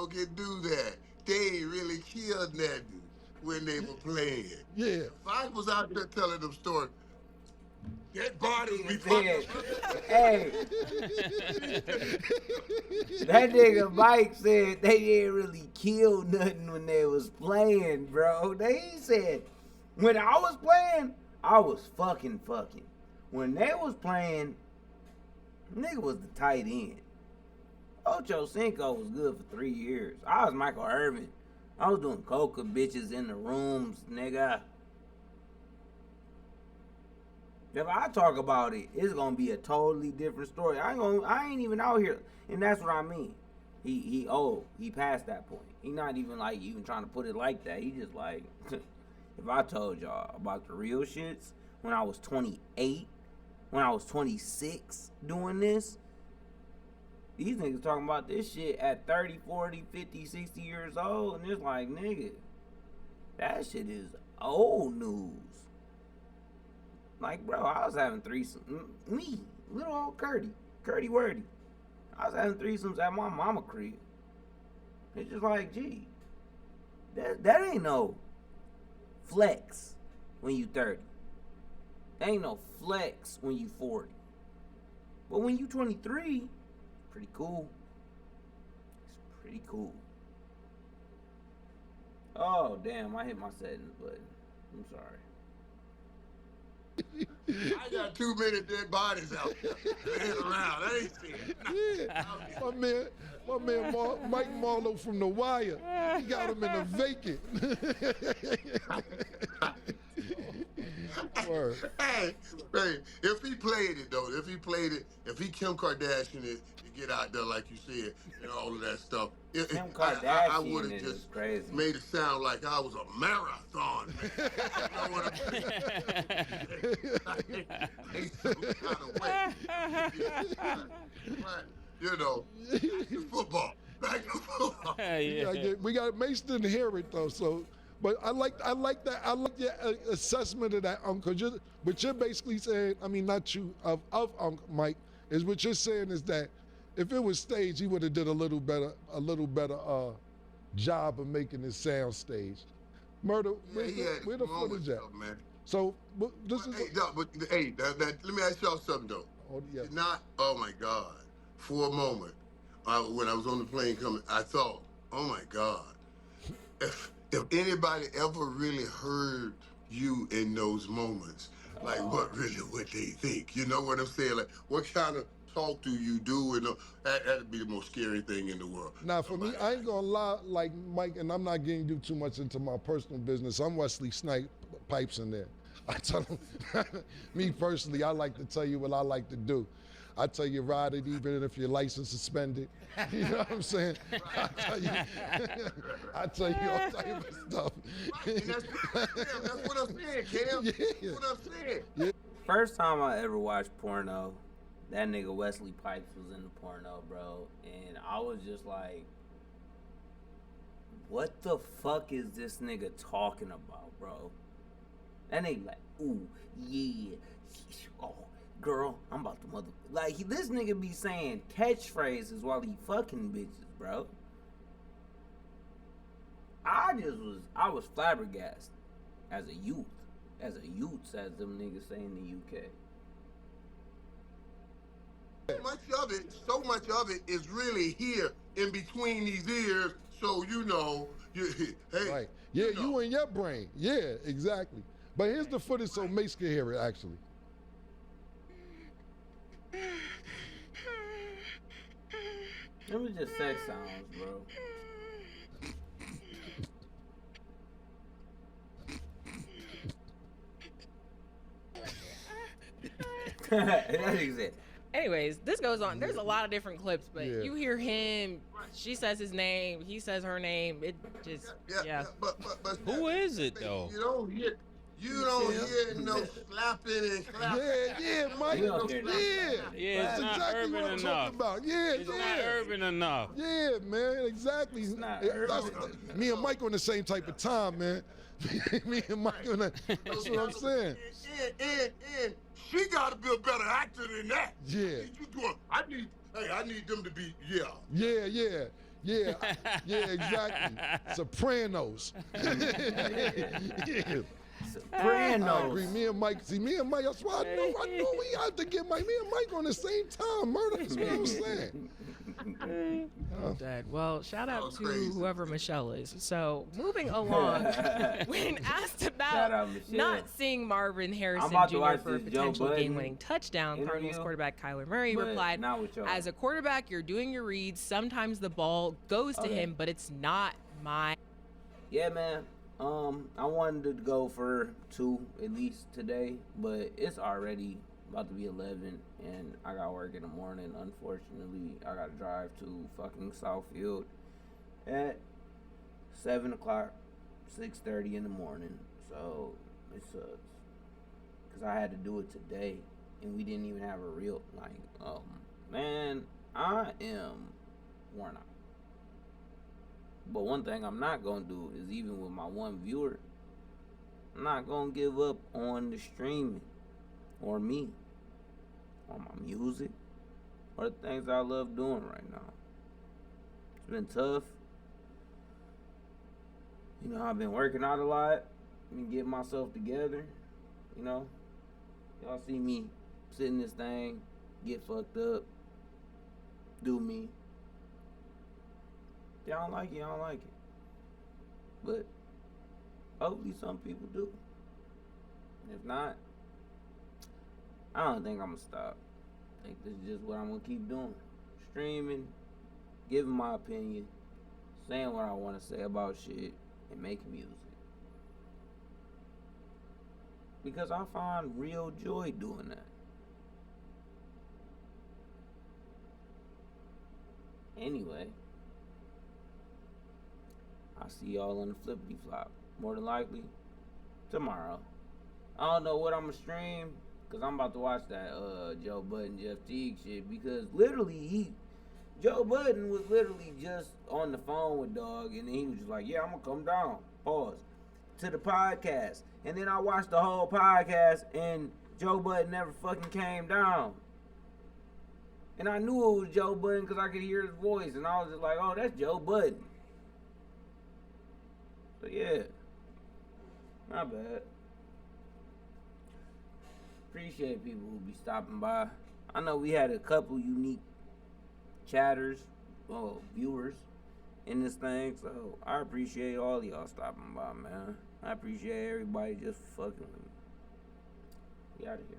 can do that. They ain't really killed nothing when they were playing. Yeah. If I was out there telling them stories, Dead bodies be said, hey, that nigga Mike said they didn't really kill nothing when they was playing, bro. They said, when I was playing, I was fucking. When they was playing, nigga was the tight end. Ocho Cinco was good for 3 years. I was Michael Irvin. I was doing coca bitches in the rooms, nigga. If I talk about it, it's gonna be a totally different story. I ain't even out here, and that's what I mean. He passed that point. He not even like even trying to put it like that. He just like, if I told y'all about the real shits when I was 28, when I was 26 doing this, these niggas talking about this shit at 30, 40, 50, 60 years old, and it's like, nigga, that shit is old news. Like, bro, I was having threesomes. Me, little old Curdy Wordy. I was having threesomes at my mama crib. It's just like, gee, that ain't no flex when you 30. That ain't no flex when you 40. But when you 23, pretty cool. It's pretty cool. Oh, damn, I hit my settings button. I'm sorry. I got too many dead bodies out there laying around. I ain't seen it. My man Mike Marlowe from The Wire, he got him in a vacant. Hey, if he played it though, if he Kim Kardashian it, to get out there like you said and all of that stuff, I would have just made it sound like I was a marathon man. You know what I'm saying? Some kind of way. But, you know, back to football. We got Mace didn't hear it though, so. But I like that. I like your assessment of that, Uncle. What you're basically saying, I mean, not you, of Uncle Mike, is what you're saying is that if it was staged, he would have did a little better job of making it sound staged. Murder, where the footage at? Man. So this is. Let me ask y'all something though. Oh my God, for a moment, when I was on the plane coming, I thought, oh my God, if anybody ever really heard you in those moments, like what really would they think? You know what I'm saying? Like what kind of talk do you do? And that'd be the most scary thing in the world. Now for me, I ain't gonna lie, like Mike, and I'm not getting you too much into my personal business. I'm Wesley Snipe Pipes in there. I tell them, me personally, I like to tell you what I like to do. I tell you ride it even if your license suspended. You know what I'm saying? I tell you all type of stuff. That's what I'm saying, Cam. Yeah. That's what I'm saying. Yeah. First time I ever watched porno, that nigga Wesley Pipes was in the porno, bro. And I was just like, what the fuck is this nigga talking about, bro? That nigga like, ooh, yeah. Oh, girl, I'm about to mother... Like, this nigga be saying catchphrases while he fucking bitches, bro. I was flabbergasted as a youth. As them niggas say in the UK. So much of it is really here in between these ears, so you know, hey. Right. Yeah, you in your brain. Yeah, exactly. But here's the footage so Mace can hear it, actually. Them was just sex sounds, bro. That's it. Anyways, this goes on. There's a lot of different clips, but you hear him. She says his name. He says her name. It just But who is it though? You don't hear no slapping and clapping. Yeah, Mike. Yeah, it's not exactly urban what I'm enough. talking about. Yeah, It's not urban enough. Yeah, man, exactly. Me and Mike on the same type of time, man. Me and Mike on that. That's what I'm saying. And she got to be a better actor than that. Yeah. I need them to be, Yeah, exactly. Sopranos. Yeah. Sopranos. I agree. Me and Mike, that's why I know we have to get me and Mike on the same time, murder. That's what I'm saying. Dead. Well, shout out to whoever Michelle is. So, moving along, when asked about not seeing Marvin Harrison Jr. for a potential game-winning touchdown, Cardinals quarterback Kyler Murray replied, "As a quarterback, you're doing your reads. Sometimes the ball goes to him, but it's not my." Yeah, man. I wanted to go for 2 at least today, but it's already about to be 11, and I got work in the morning. Unfortunately, I got to drive to fucking Southfield at 7 o'clock, 6:30 in the morning. So it sucks, because I had to do it today, and we didn't even have a real, man, I am worn out. But one thing I'm not going to do is, even with my 1 viewer, I'm not going to give up on the streaming or me, on my music, or the things I love doing right now. It's been tough. You know, I've been working out a lot, been getting myself together, you know. Y'all see me sit in this thing, get fucked up, do me. Y'all don't like it, y'all don't like it. But hopefully some people do. If not, I don't think I'm gonna stop. I think this is just what I'm gonna keep doing. Streaming, giving my opinion, saying what I want to say about shit, and making music. Because I find real joy doing that. Anyway, I'll see y'all on the flippity flop. More than likely, tomorrow. I don't know what I'm gonna stream, because I'm about to watch that Joe Budden, Jeff Teague shit, because literally Joe Budden was literally just on the phone with Dog, and then he was just like, yeah, I'm gonna come down, pause, to the podcast. And then I watched the whole podcast, and Joe Budden never fucking came down. And I knew it was Joe Budden because I could hear his voice, and I was just like, oh, that's Joe Budden. So yeah, not bad. Appreciate people who be stopping by. I know we had a couple unique chatters, viewers in this thing, so I appreciate all y'all stopping by, man. I appreciate everybody just fucking with me. We out of here.